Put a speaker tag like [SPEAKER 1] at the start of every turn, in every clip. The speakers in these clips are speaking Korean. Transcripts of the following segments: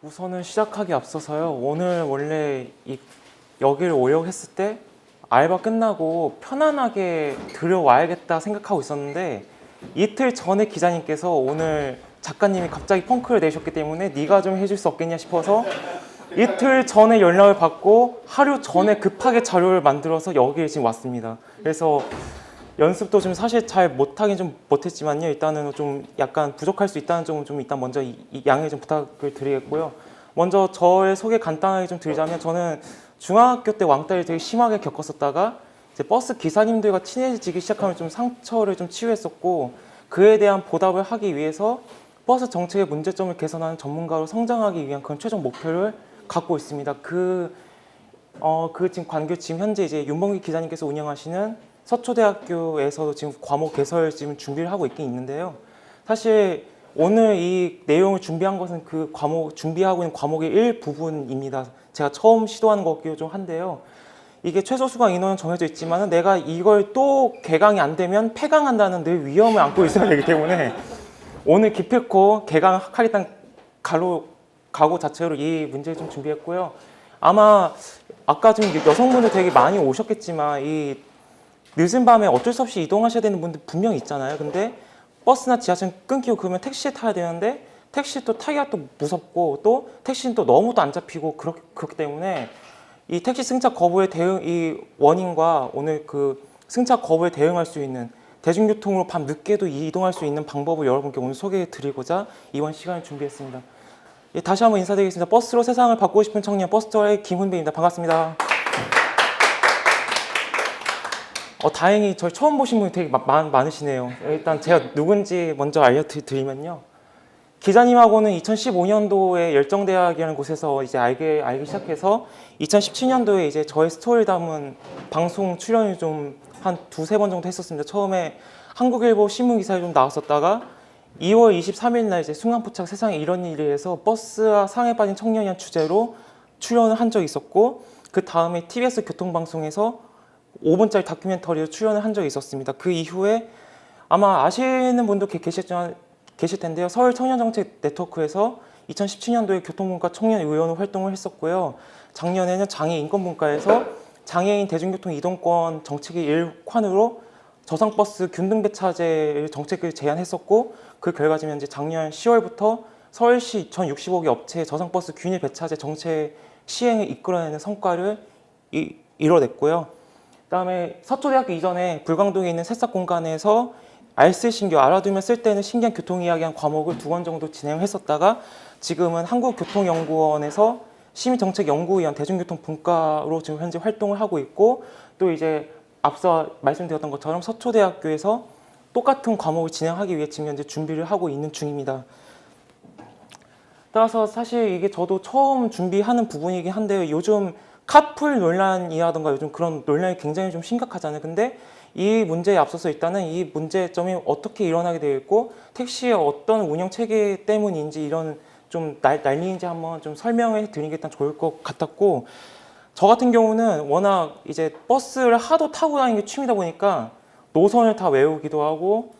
[SPEAKER 1] 우선은 시작하기 앞서서요. 오늘 원래 여기를 오려고 했을 때 알바 끝나고 편안하게 들어와야겠다 생각하고 있었는데 이틀 전에 기자님께서 오늘 작가님이 갑자기 펑크를 내셨기 때문에 네가 좀 해줄 수 없겠냐 싶어서 이틀 전에 연락을 받고 하루 전에 급하게 자료를 만들어서 여기에 지금 왔습니다. 그래서 연습도 좀 사실 잘 못하긴 좀 못했지만요. 일단은 좀 약간 부족할 수 있다는 점은 좀 일단 먼저 양해 좀 부탁을 드리겠고요. 먼저 저의 소개 간단하게 좀 드리자면 저는 중학교 때 왕따를 되게 심하게 겪었었다가 이제 버스 기사님들과 친해지기 시작하면 좀 상처를 좀 치유했었고 그에 대한 보답을 하기 위해서 버스 정책의 문제점을 개선하는 전문가로 성장하기 위한 그런 최종 목표를 갖고 있습니다. 그 지금 지금 현재 이제 윤범기 기자님께서 운영하시는 서초대학교에서도 지금 과목 개설 지금 준비를 하고 있긴 있는데요. 사실 오늘 이 내용을 준비한 것은 그 과목 준비하고 있는 과목의 일부분입니다. 제가 처음 시도하는 거기도 좀 한데요. 이게 최소 수강 인원은 정해져 있지만 내가 이걸 또 개강이 안 되면 폐강한다는 늘 위험을 안고 있어야 되기 때문에 오늘 기필코 개강하겠다는 각오 자체로 이 문제를 좀 준비했고요. 아마 아까 지금 여성분들 되게 많이 오셨겠지만 이 늦은 밤에 어쩔 수 없이 이동하셔야 되는 분들 분명히 있잖아요. 근데 버스나 지하철 끊기고 그러면 택시에 타야 되는데 택시 또 타기가 또 무섭고 또 택시는 또 너무 또 안 잡히고 그렇기 때문에 이 택시 승차 거부의 이 원인과 오늘 그 승차 거부에 대응할 수 있는 대중교통으로 밤 늦게도 이동할 수 있는 방법을 여러분께 오늘 소개해 드리고자 이번 시간을 준비했습니다. 예, 다시 한번 인사드리겠습니다. 버스로 세상을 바꾸고 싶은 청년 버스터의 김훈배입니다. 반갑습니다. 다행히 저를 처음 보신 분이 되게 많으시네요. 일단 제가 누군지 먼저 알려드리면요. 기자님하고는 2015년도에 열정대학이라는 곳에서 이제 알기 시작해서 2017년도에 이제 저의 스토리를 담은 방송 출연을 좀 한 두세 번 정도 했었습니다. 처음에 한국일보 신문기사에 좀 나왔었다가 2월 23일 날 이제 순간포착 세상에 이런 일이 해서 버스와 상해 빠진 청년이란 주제로 출연을 한 적이 있었고 그 다음에 TBS 교통방송에서 5분짜리 다큐멘터리로 출연을 한 적이 있었습니다. 그 이후에 아마 아시는 분도 계실 텐데요. 서울 청년정책 네트워크에서 2017년도에 교통분과 청년의원으로 활동을 했었고요. 작년에는 장애인 인권분과에서 장애인 대중교통 이동권 정책의 일환으로 저상버스 균등배차제 정책을 제안했었고 그 결과지면 이제 작년 10월부터 서울시 2,060억의 업체의 저상버스 균일 배차제 정책 시행을 이끌어내는 성과를 이뤄냈고요. 그다음에 서초대학교 이전에 불광동에 있는 새싹 공간에서 알쓸신교 알아두면 쓸 때는 신기한 교통 이야기한 과목을 2번 정도 진행했었다가 지금은 한국교통연구원에서 시민정책연구위원 대중교통 분과로 지금 현재 활동을 하고 있고 또 이제 앞서 말씀드렸던 것처럼 서초대학교에서 똑같은 과목을 진행하기 위해 지금 현재 준비를 하고 있는 중입니다. 따라서 사실 이게 저도 처음 준비하는 부분이긴 한데요. 요즘 카풀 논란이라든가 요즘 그런 논란이 굉장히 좀 심각하잖아요. 근데 이 문제에 앞서서 일단은 이 문제점이 어떻게 일어나게 되어 있고 택시의 어떤 운영 체계 때문인지 이런 좀 난리인지 한번 좀 설명해 드리는 게 일단 좋을 것 같았고 저 같은 경우는 워낙 이제 버스를 하도 타고 다니는 게 취미다 보니까 노선을 다 외우기도 하고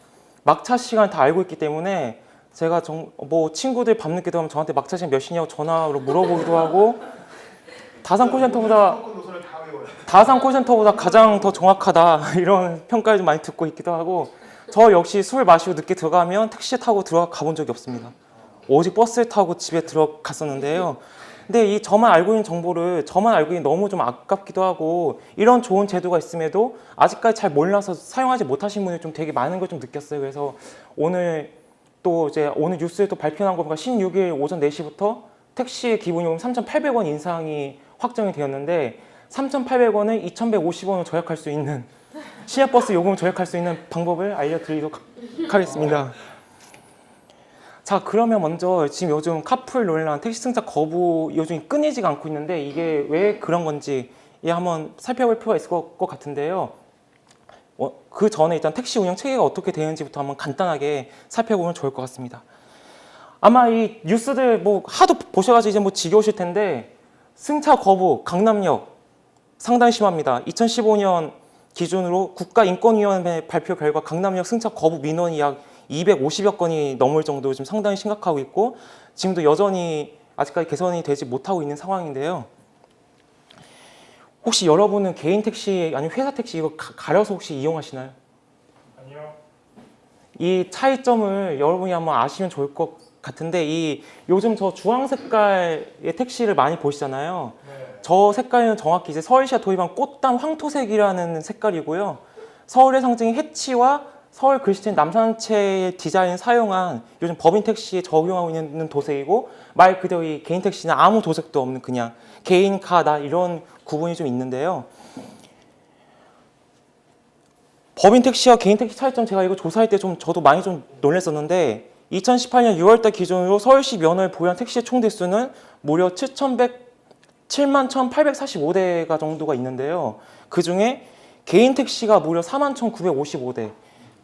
[SPEAKER 1] 막차 시간을 다 알고 있기 때문에 제가 뭐 친구들 밤늦게 되면 저한테 막차 시간 몇 시냐고 전화로 물어보기도 하고 다산 콜센터보다 가장 더 정확하다 이런 평가를 좀 많이 듣고 있기도 하고 저 역시 술 마시고 늦게 들어가면 택시 타고 들어가 본 적이 없습니다. 오직 버스를 타고 집에 들어갔었는데요. 근데 이 저만 알고 있는 정보를 저만 알고 있는 너무 좀 아깝기도 하고 이런 좋은 제도가 있음에도 아직까지 잘 몰라서 사용하지 못하신 분이 좀 되게 많은 걸 좀 느꼈어요. 그래서 오늘 또 이제 오늘 뉴스에 또 발표한 거 보니까 16일 오전 4시부터 택시의 기본요금 3,800원 인상이 확정이 되었는데 3,800원을 2,150원으로 절약할 수 있는 시내버스 요금을 절약할 수 있는 방법을 알려드리도록 하겠습니다. 자, 그러면 먼저 지금 요즘 카풀 논란, 택시 승차 거부 요즘 끊이지가 않고 있는데 이게 왜 그런 건지 한번 살펴볼 필요가 있을 것 같은데요. 그 전에 일단 택시 운영 체계가 어떻게 되는지부터 한번 간단하게 살펴보면 좋을 것 같습니다. 아마 이 뉴스들 뭐 하도 보셔가지고 이제 뭐 지겨우실 텐데 승차 거부 강남역 상당히 심합니다. 2015년 기준으로 국가인권위원회 발표 결과 강남역 승차 거부 민원이 약 250여 건이 넘을 정도로 지금 상당히 심각하고 있고 지금도 여전히 아직까지 개선이 되지 못하고 있는 상황인데요. 혹시 여러분은 개인 택시 아니면 회사 택시 이거 가려서 혹시 이용하시나요?
[SPEAKER 2] 아니요.
[SPEAKER 1] 이 차이점을 여러분이 한번 아시면 좋을 것 같은데, 이 요즘 저 주황 색깔의 택시를 많이 보시잖아요.
[SPEAKER 2] 네.
[SPEAKER 1] 저 색깔은 정확히 이제 서울시가 도입한 꽃담 황토색이라는 색깔이고요. 서울의 상징인 해치와 서울 글씨체인 남산체의 디자인 사용한 요즘 법인 택시에 적용하고 있는 도색이고, 말 그대로 이 개인 택시는 아무 도색도 없는 그냥 개인 카다 이런 구분이 좀 있는데요. 법인 택시와 개인 택시 차이점, 제가 이거 조사할 때 저도 많이 좀 놀랐었는데, 2018년 6월달 기준으로 서울시 면허를 보유한 택시의 총 대수는 무려 71,845대가 정도가 있는데요. 그 중에 개인 택시가 무려 41,955대,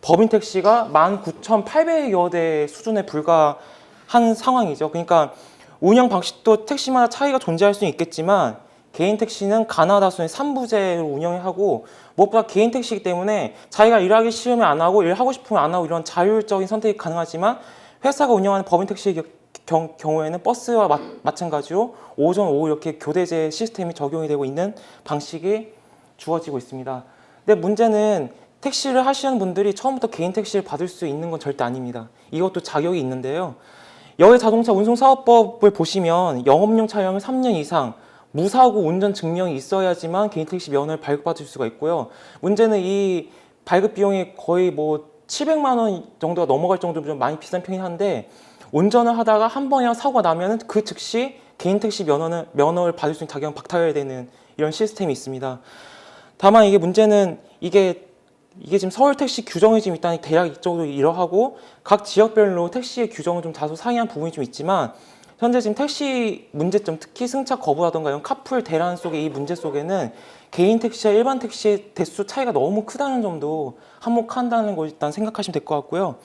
[SPEAKER 1] 법인 택시가 19,800여 대 수준에 불과한 상황이죠. 그러니까 운영 방식도 택시마다 차이가 존재할 수는 있겠지만, 개인 택시는 가나다순의 3부제로 운영하고, 무엇보다 개인 택시이기 때문에 자기가 일하기 싫으면 안 하고 일하고 싶으면 안 하고 이런 자율적인 선택이 가능하지만, 회사가 운영하는 법인 택시의 경우에는 버스와 마찬가지로 오전, 오후 이렇게 교대제 시스템이 적용이 되고 있는 방식이 주어지고 있습니다. 근데 문제는 택시를 하시는 분들이 처음부터 개인 택시를 받을 수 있는 건 절대 아닙니다. 이것도 자격이 있는데요. 여해자동차 운송사업법을 보시면 영업용 차량을 3년 이상 무사고 운전 증명이 있어야지만 개인 택시 면허를 발급받을 수가 있고요. 문제는 이 발급 비용이 거의 뭐 700만 원 정도가 넘어갈 정도로 좀 많이 비싼 편이긴 한데, 운전을 하다가 한 번이랑 사고가 나면은 그 즉시 개인 택시 면허를 받을 수 있는 자격은 박탈해야 되는 이런 시스템이 있습니다. 다만 이게 문제는 이게 지금 서울 택시 규정이 지금 일단 대략 이쪽으로 이러하고, 각 지역별로 택시의 규정은 좀 다소 상이한 부분이 좀 있지만, 현재 지금 택시 문제점, 특히 승차 거부라던가 이런 카풀 대란 속의 이 문제 속에는 개인 택시와 일반 택시의 대수 차이가 너무 크다는 점도 한몫한다는 걸 일단 생각하시면 될 것 같고요.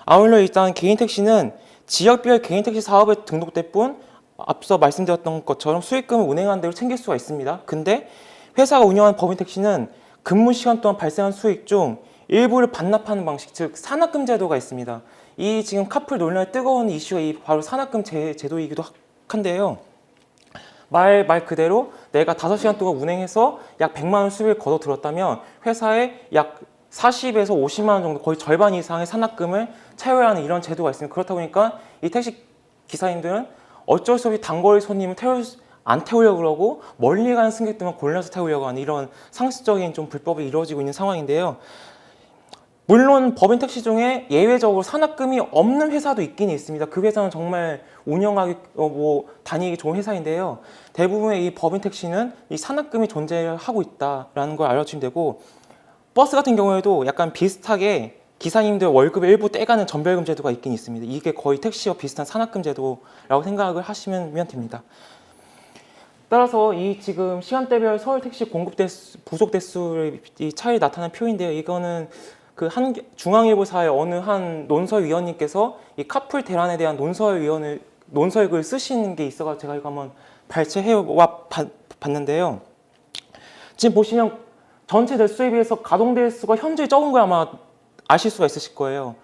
[SPEAKER 1] 아울러 일단 개인 택시는 지역별 개인 택시 사업에 등록될 뿐, 앞서 말씀드렸던 것처럼 수익금을 운행하는 대로 챙길 수가 있습니다. 근데 회사가 운영하는 법인 택시는 근무 시간 동안 발생한 수익 중 일부를 반납하는 방식, 즉 산학금 제도가 있습니다. 이 지금 카풀 논란의 뜨거운 이슈가 이 바로 산학금 제도이기도 한데요. 말 그대로 내가 5시간 동안 운행해서 약 100만 원 수익을 거둬 들었다면 회사에 약 40에서 50만 원 정도, 거의 절반 이상의 산학금을 채워야 하는 이런 제도가 있습니다. 그렇다 보니까 이 택시 기사님들은 어쩔 수 없이 단거리 손님을 안 태우려고 그러고, 멀리 가는 승객들만 골라서 태우려고 하는 이런 상습적인 좀 불법이 이루어지고 있는 상황인데요. 물론 법인 택시 중에 예외적으로 산학금이 없는 회사도 있긴 있습니다. 그 회사는 정말 운영하기 다니기 좋은 회사인데요. 대부분의 이 법인 택시는 이 산학금이 존재하고 있다라는 걸 알려주시면 되고, 버스 같은 경우에도 약간 비슷하게 기사님들 월급의 일부 떼가는 전별금 제도가 있긴 있습니다. 이게 거의 택시와 비슷한 산학금 제도라고 생각을 하시면 됩니다. 따라서 이 지금 시간대별 서울 택시 공급 대수, 부족 대수의 이 차이 나타난 표인데요. 이거는 그 중앙일보사의 어느 한 논설위원님께서 이 카풀 대란에 대한 논설글 쓰시는 게 있어서 제가 이거 한번 발췌해 봤는데요. 지금 보시면 전체 대수에 비해서 가동 대수가 현저히 적은 걸 아마 아실 수가 있으실 거예요.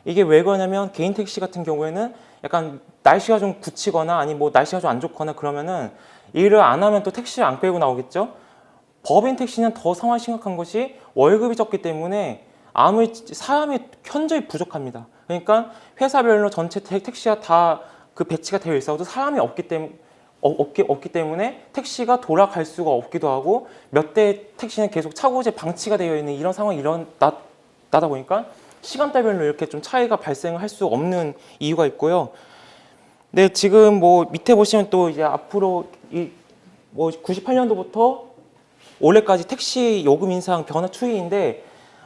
[SPEAKER 1] 이게 왜 그러냐면, 개인 택시 같은 경우에는 약간 날씨가 좀 굳히거나 아니 뭐 날씨가 좀 안 좋거나 그러면은 일을 안 하면 또 택시를 안 끌고 나오겠죠. 법인 택시는 더 상황이 심각한 것이 월급이 적기 때문에 아무리 사람이 현저히 부족합니다. 그러니까 회사별로 전체 택시가 다 그 배치가 되어 있어도 사람이 없기 때문에 택시가 돌아갈 수가 없기도 하고, 몇 대 택시는 계속 차고지에 방치가 되어 있는 이런 상황이 나다 보니까 시간대별로 이렇게 좀 차이가 발생을 할 수 없는 이유가 있고요. 네, 지금 뭐 밑에 보시면 또 이제 앞으로 이 뭐 98년도부터 올해까지 택시 요금 인상 변화 추이인데,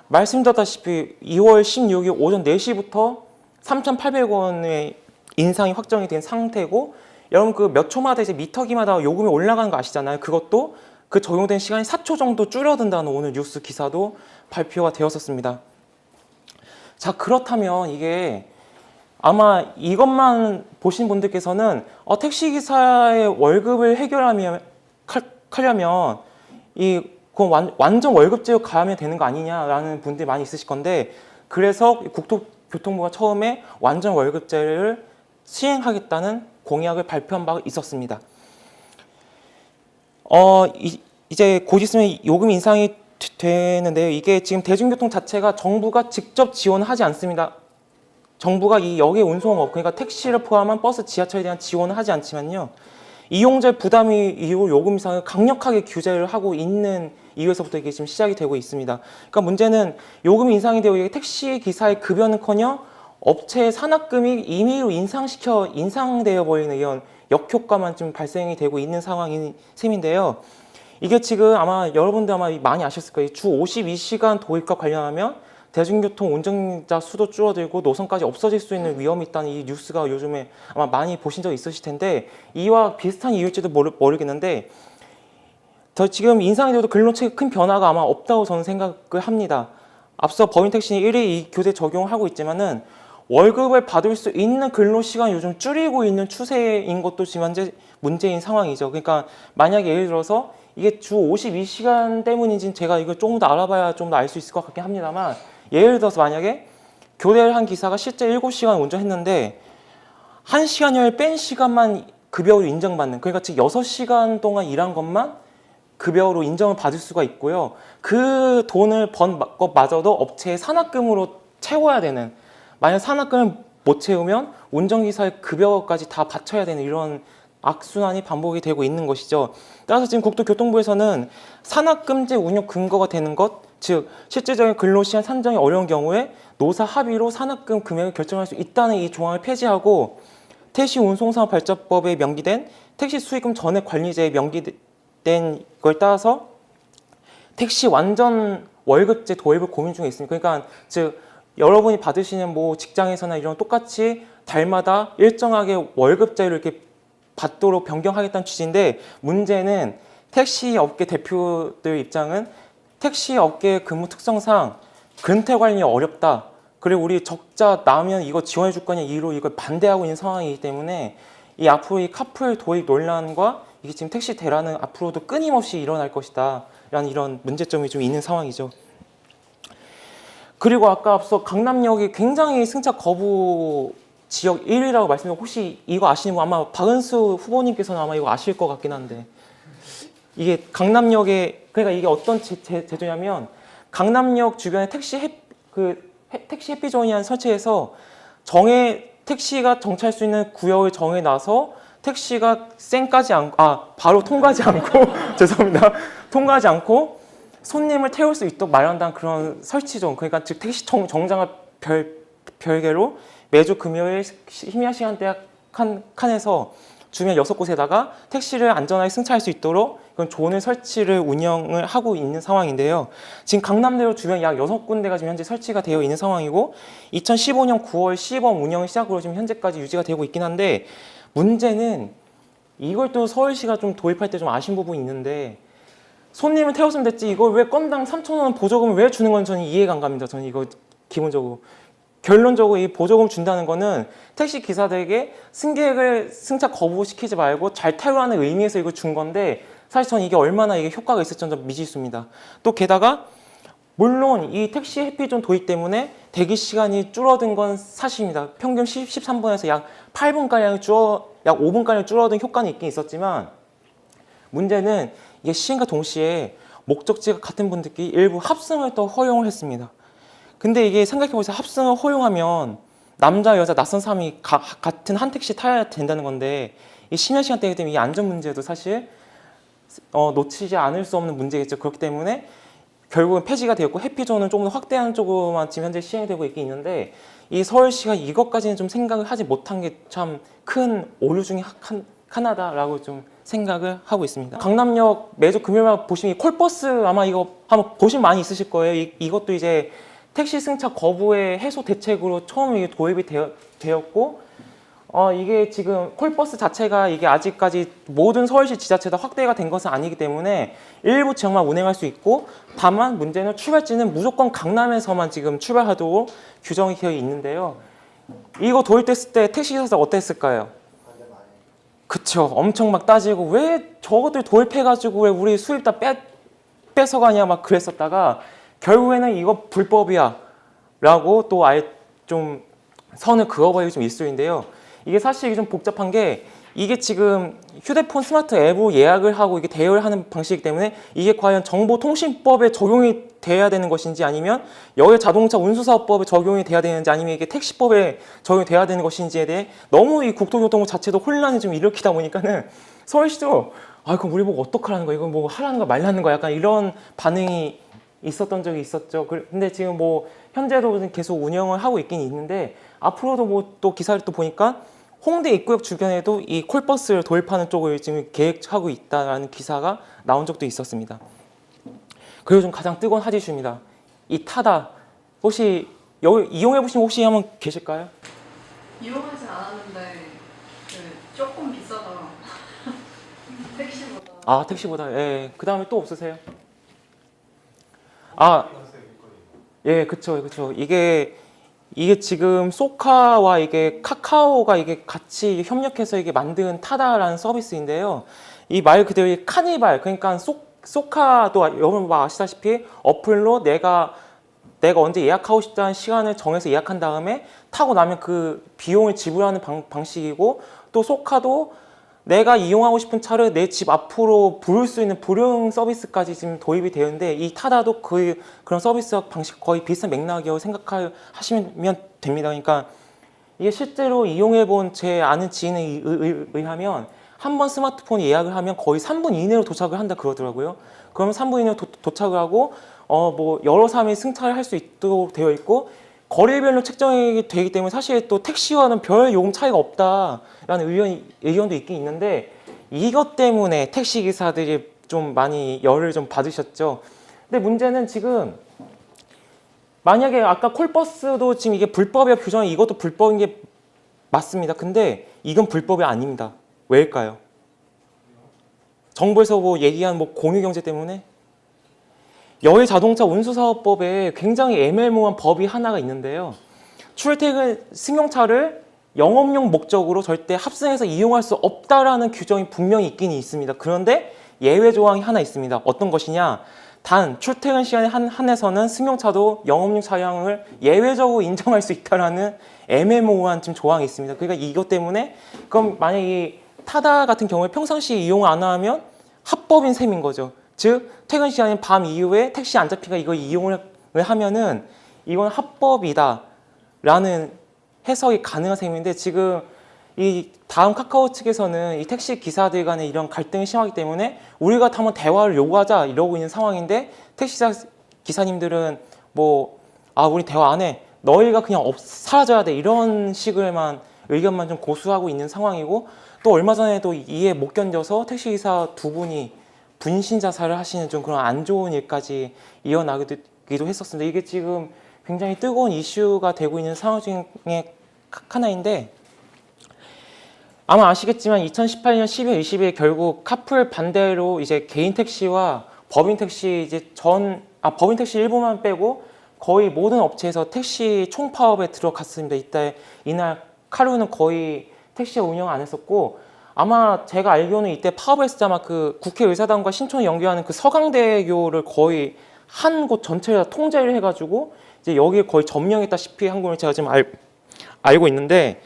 [SPEAKER 1] 말씀드렸다시피 2월 16일 오전 4시부터 3,800원의 인상이 확정이 된 상태고, 여러분 그 몇 초마다 이제 미터기마다 요금이 올라가는 거 아시잖아요. 그것도 그 적용된 시간이 4초 정도 줄어든다는 오늘 뉴스 기사도 발표가 되었었습니다. 자, 그렇다면 이게 아마 이것만 보신 분들께서는 택시기사의 월급을 하려면 그건 완전 월급제로 가면 되는 거 아니냐라는 분들이 많이 있으실 건데, 그래서 국토교통부가 처음에 완전 월급제를 시행하겠다는 공약을 발표한 바가 있었습니다. 이제 곧 있으면 요금 인상이 되는데요. 이게 지금 대중교통 자체가 정부가 직접 지원하지 않습니다. 정부가 이 역의 운송업, 그러니까 택시를 포함한 버스, 지하철에 대한 지원을 하지 않지만요. 이용자의 부담이 이후 요금 인상을 강력하게 규제를 하고 있는 이유에서부터 이게 지금 시작이 되고 있습니다. 그러니까 문제는 요금 인상이 되고 이게 택시 기사의 급여는커녕 업체의 산학금이 임의로 인상되어 버리는 이런 역효과만 좀 발생이 되고 있는 상황인 셈인데요. 이게 지금 아마 여러분들 아마 많이 아셨을 거예요. 주 52시간 도입과 관련하면 대중교통 운전자 수도 줄어들고 노선까지 없어질 수 있는 위험이 있다는 이 뉴스가 요즘에 아마 많이 보신 적 있으실 텐데 이와 비슷한 이유일지도 모르겠는데 저 지금 인상이 돼도 근로체계 큰 변화가 아마 없다고 저는 생각을 합니다. 앞서 법인택시는 1회 2교대 적용을 하고 있지만은 월급을 받을 수 있는 근로시간이 요즘 줄이고 있는 추세인 것도 지금 현재 문제인 상황이죠. 그러니까 만약에 예를 들어서 이게 주 52시간 때문인지는 제가 이걸 조금 더 알아봐야 좀 더 알 수 있을 것 같긴 합니다만 예를 들어서 만약에 교대를 한 기사가 실제 7시간 운전했는데 1시간여를 뺀 시간만 급여로 인정받는, 그러니까 즉 6시간 동안 일한 것만 급여로 인정을 받을 수가 있고요. 그 돈을 번 것마저도 업체의 산학금으로 채워야 되는, 만약 산학금을 못 채우면 운전기사의 급여까지 다 바쳐야 되는 이런 악순환이 반복이 되고 있는 것이죠. 따라서 지금 국토교통부에서는 산학금제 운영 근거가 되는 것, 즉 실질적인 근로시간 산정이 어려운 경우에 노사 합의로 산학금 금액을 결정할 수 있다는 이 조항을 폐지하고 택시 운송사업발전법에 명기된 택시 수익금 전액 관리제에 명기된 걸 따라서 택시 완전 월급제 도입을 고민 중에 있습니다. 그러니까 즉 여러분이 받으시는 뭐 직장에서나 이런 똑같이 달마다 일정하게 월급제를 이렇게 받도록 변경하겠다는 취지인데 문제는 택시 업계 대표들 입장은 택시 업계 근무 특성상 근태 관리 어렵다. 그리고 우리 적자 나면 이거 지원해 줄 거냐 이로 이걸 반대하고 있는 상황이기 때문에 이 앞으로 이 카풀 도입 논란과 이게 지금 택시 대란은 앞으로도 끊임없이 일어날 것이다. 라는 이런 문제점이 좀 있는 상황이죠. 그리고 아까 앞서 강남역이 굉장히 승차 거부 지역 1위라고 말씀드렸고 혹시 이거 아시는 분 아마 박은수 후보님께서는 아마 이거 아실 것 같긴 한데 이게 강남역에 그러니까 이게 어떤 제도냐면 강남역 주변에 택시 해피존이라는 설치해서 택시가 정차할 수 있는 구역을 정해놔서 택시가 바로 통과하지 않고 죄송합니다. 통과하지 않고 손님을 태울 수 있도록 마련한 그런 설치존. 그러니까 즉 택시 정장을 별개로 매주 금요일 심야 시간대 칸에서 주변 6곳에다가 택시를 안전하게 승차할 수 있도록 그런 존을 설치를 운영을 하고 있는 상황인데요. 지금 강남대로 주변 약 6군데가 지금 현재 설치가 되어 있는 상황이고 2015년 9월 시범 운영 시작으로 지금 현재까지 유지가 되고 있긴 한데 문제는 이걸 또 서울시가 좀 도입할 때 좀 아쉬운 부분이 있는데 손님을 태웠으면 됐지 이걸 왜 건당 3,000원 보조금을 왜 주는 건 저는 이해가 안 갑니다. 저는 이거 기본적으로. 결론적으로 이 보조금 준다는 거는 택시 기사들에게 승객을 승차 거부시키지 말고 잘 타라는 의미에서 이걸 준 건데 사실 저는 이게 얼마나 이게 효과가 있을지 좀 미지수입니다. 또 게다가 물론 이 택시 해피존 도입 때문에 대기 시간이 줄어든 건 사실입니다. 평균 13분에서 약 8분가량 약 5분가량 줄어든 효과는 있긴 있었지만 문제는 이게 시행과 동시에 목적지가 같은 분들끼리 일부 합승을 또 허용을 했습니다. 근데 이게 생각해보세요. 합승을 허용하면 남자, 여자, 낯선 사람이 같은 한 택시 타야 된다는 건데 이 심야 시간대이기 때문에 이 안전 문제도 사실 놓치지 않을 수 없는 문제겠죠. 그렇기 때문에 결국은 폐지가 되었고 해피존은 조금 더 확대하는 쪽으로만 지금 현재 시행되고 있긴 있는데 이 서울시가 이것까지는 좀 생각을 하지 못한 게 참 큰 오류 중에 하나다라고 좀 생각을 하고 있습니다. 강남역 매주 금요일마다 보시면 이 콜버스 아마 이거 한번 보시면 많이 있으실 거예요. 이것도 이제 택시 승차 거부의 해소 대책으로 처음 이게 도입이 되었고 이게 지금 콜버스 자체가 이게 아직까지 모든 서울시 지자체다 확대가 된 것은 아니기 때문에 일부 지역만 운행할 수 있고 다만 문제는 출발지는 무조건 강남에서만 지금 출발하도록 규정이 되어 있는데요. 이거 도입됐을 때 택시기사들 어땠을까요? 그쵸. 엄청 막 따지고 왜 저것들 도입해가지고 왜 우리 수입 다 뺏어가냐 막 그랬었다가 결국에는 이거 불법이야 라고 또 아예 좀 선을 그어버리기 좀 일수인데요. 이게 사실 좀 복잡한 게 이게 지금 휴대폰 스마트 앱으로 예약을 하고 이게 대여를 하는 방식이기 때문에 이게 과연 정보통신법에 적용이 돼야 되는 것인지 아니면 여기 자동차 운수사업법에 적용이 돼야 되는지 아니면 이게 택시법에 적용이 돼야 되는 것인지에 대해 너무 이 국토교통부 자체도 혼란을 좀 일으키다 보니까는 서울시도 아 그럼 우리 보고 어떡하라는 거야 이건 뭐 하라는 거야 말라는 거야 약간 이런 반응이 있었던 적이 있었죠. 근데 지금 뭐 현재도 계속 운영을 하고 있긴 있는데 앞으로도 뭐 또 기사를 또 보니까 홍대 입구역 주변에도 이 콜버스를 도입하는 쪽을 지금 계획하고 있다라는 기사가 나온 적도 있었습니다. 그리고 좀 가장 뜨거운 핫 이슈입니다. 이 타다 혹시 여기 이용해 보신 혹시 한번 계실까요?
[SPEAKER 2] 이용하진 않았는데 조금 비싸더라. 택시보다.
[SPEAKER 1] 아 택시보다 예. 그 다음에 또 없으세요? 아 예, 그쵸. 이게 지금 소카와 이게 카카오가 이게 같이 협력해서 이게 만든 타다라는 서비스인데요. 이 말 그대로 이 카니발, 그러니까 소카도 여러분 아시다시피 어플로 내가 언제 예약하고 싶다는 시간을 정해서 예약한 다음에 타고 나면 그 비용을 지불하는 방식이고 또 소카도 내가 이용하고 싶은 차를 내 집 앞으로 부를 수 있는 불용 서비스까지 지금 도입이 되는데 이 타다도 그런 서비스 방식 거의 비슷한 맥락이라고 생각하시면 됩니다. 그러니까 이게 실제로 이용해 본 제 아는 지인에 의하면 한 번 스마트폰 예약을 하면 거의 3분 이내로 도착을 한다 그러더라고요. 그러면 3분 이내로 도착을 하고 뭐 여러 사람이 승차를 할 수 있도록 되어 있고 거리별로 책정이 되기 때문에 사실 또 택시와는 별 요금 차이가 없다라는 의견도 있긴 있는데 이것 때문에 택시 기사들이 좀 많이 열을 좀 받으셨죠. 근데 문제는 지금 만약에 아까 콜버스도 지금 이게 불법이야 규정이 이것도 불법인 게 맞습니다. 근데 이건 불법이 아닙니다. 왜일까요? 정부에서 뭐 얘기한 뭐 공유경제 때문에 여의 자동차 운수사업법에 굉장히 애매모호한 법이 하나가 있는데요. 출퇴근 승용차를 영업용 목적으로 절대 합승해서 이용할 수 없다라는 규정이 분명히 있긴 있습니다. 그런데 예외 조항이 하나 있습니다. 어떤 것이냐? 단 출퇴근 시간에 한해서는 승용차도 영업용 차량을 예외적으로 인정할 수 있다라는 애매모호한 좀 조항이 있습니다. 그러니까 이것 때문에 그럼 만약에 타다 같은 경우에 평상시에 이용을 안 하면 합법인 셈인 거죠. 즉 퇴근 시간인 밤 이후에 택시 안 잡히가 이거 이용을 하면은 이건 합법이다라는 해석이 가능한 셈인데 지금 이 다음 카카오 측에서는 이 택시 기사들 간의 이런 갈등이 심하기 때문에 우리가 한번 대화를 요구하자 이러고 있는 상황인데 택시 기사님들은 뭐 우리 대화 안 해 너희가 그냥 사라져야 돼 이런 식을만 의견만 좀 고수하고 있는 상황이고 또 얼마 전에도 이에 못 견뎌서 택시 기사 두 분이 분신 자살을 하시는 좀 그런 안 좋은 일까지 이어나기도 했었습니다. 이게 지금 굉장히 뜨거운 이슈가 되고 있는 상황 중에 하나인데 아마 아시겠지만 2018년 12월 20일 결국 카풀 반대로 이제 개인 택시와 법인 택시 법인 택시 일부만 빼고 거의 모든 업체에서 택시 총파업에 들어갔습니다. 이날 카루는 거의 택시 운영 안 했었고 아마 제가 알기로는 이때 파업했을 때 아마 그 국회의사당과 신촌을 연결하는 그 서강대교를 거의 한 곳 전체를 다 통제를 해가지고 이제 여기에 거의 점령했다시피 한 걸로 제가 지금 알고 있는데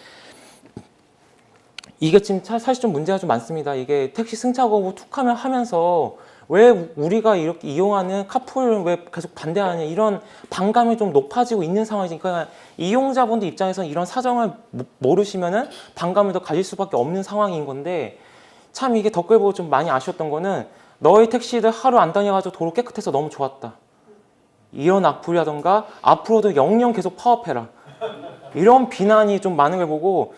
[SPEAKER 1] 이게 지금 사실 좀 문제가 좀 많습니다. 이게 택시 승차 거부 툭하면 하면서 왜 우리가 이렇게 이용하는 카풀을 왜 계속 반대하냐 이런 반감이 좀 높아지고 있는 상황이니까 이용자분들 입장에서는 이런 사정을 모르시면은 반감을 더 가질 수밖에 없는 상황인 건데 참 이게 댓글 보고 좀 많이 아쉬웠던 거는 너희 택시들 하루 안 다녀가지고 도로 깨끗해서 너무 좋았다 이런 악플이라던가 앞으로도 영영 계속 파업해라 이런 비난이 좀 많은 걸 보고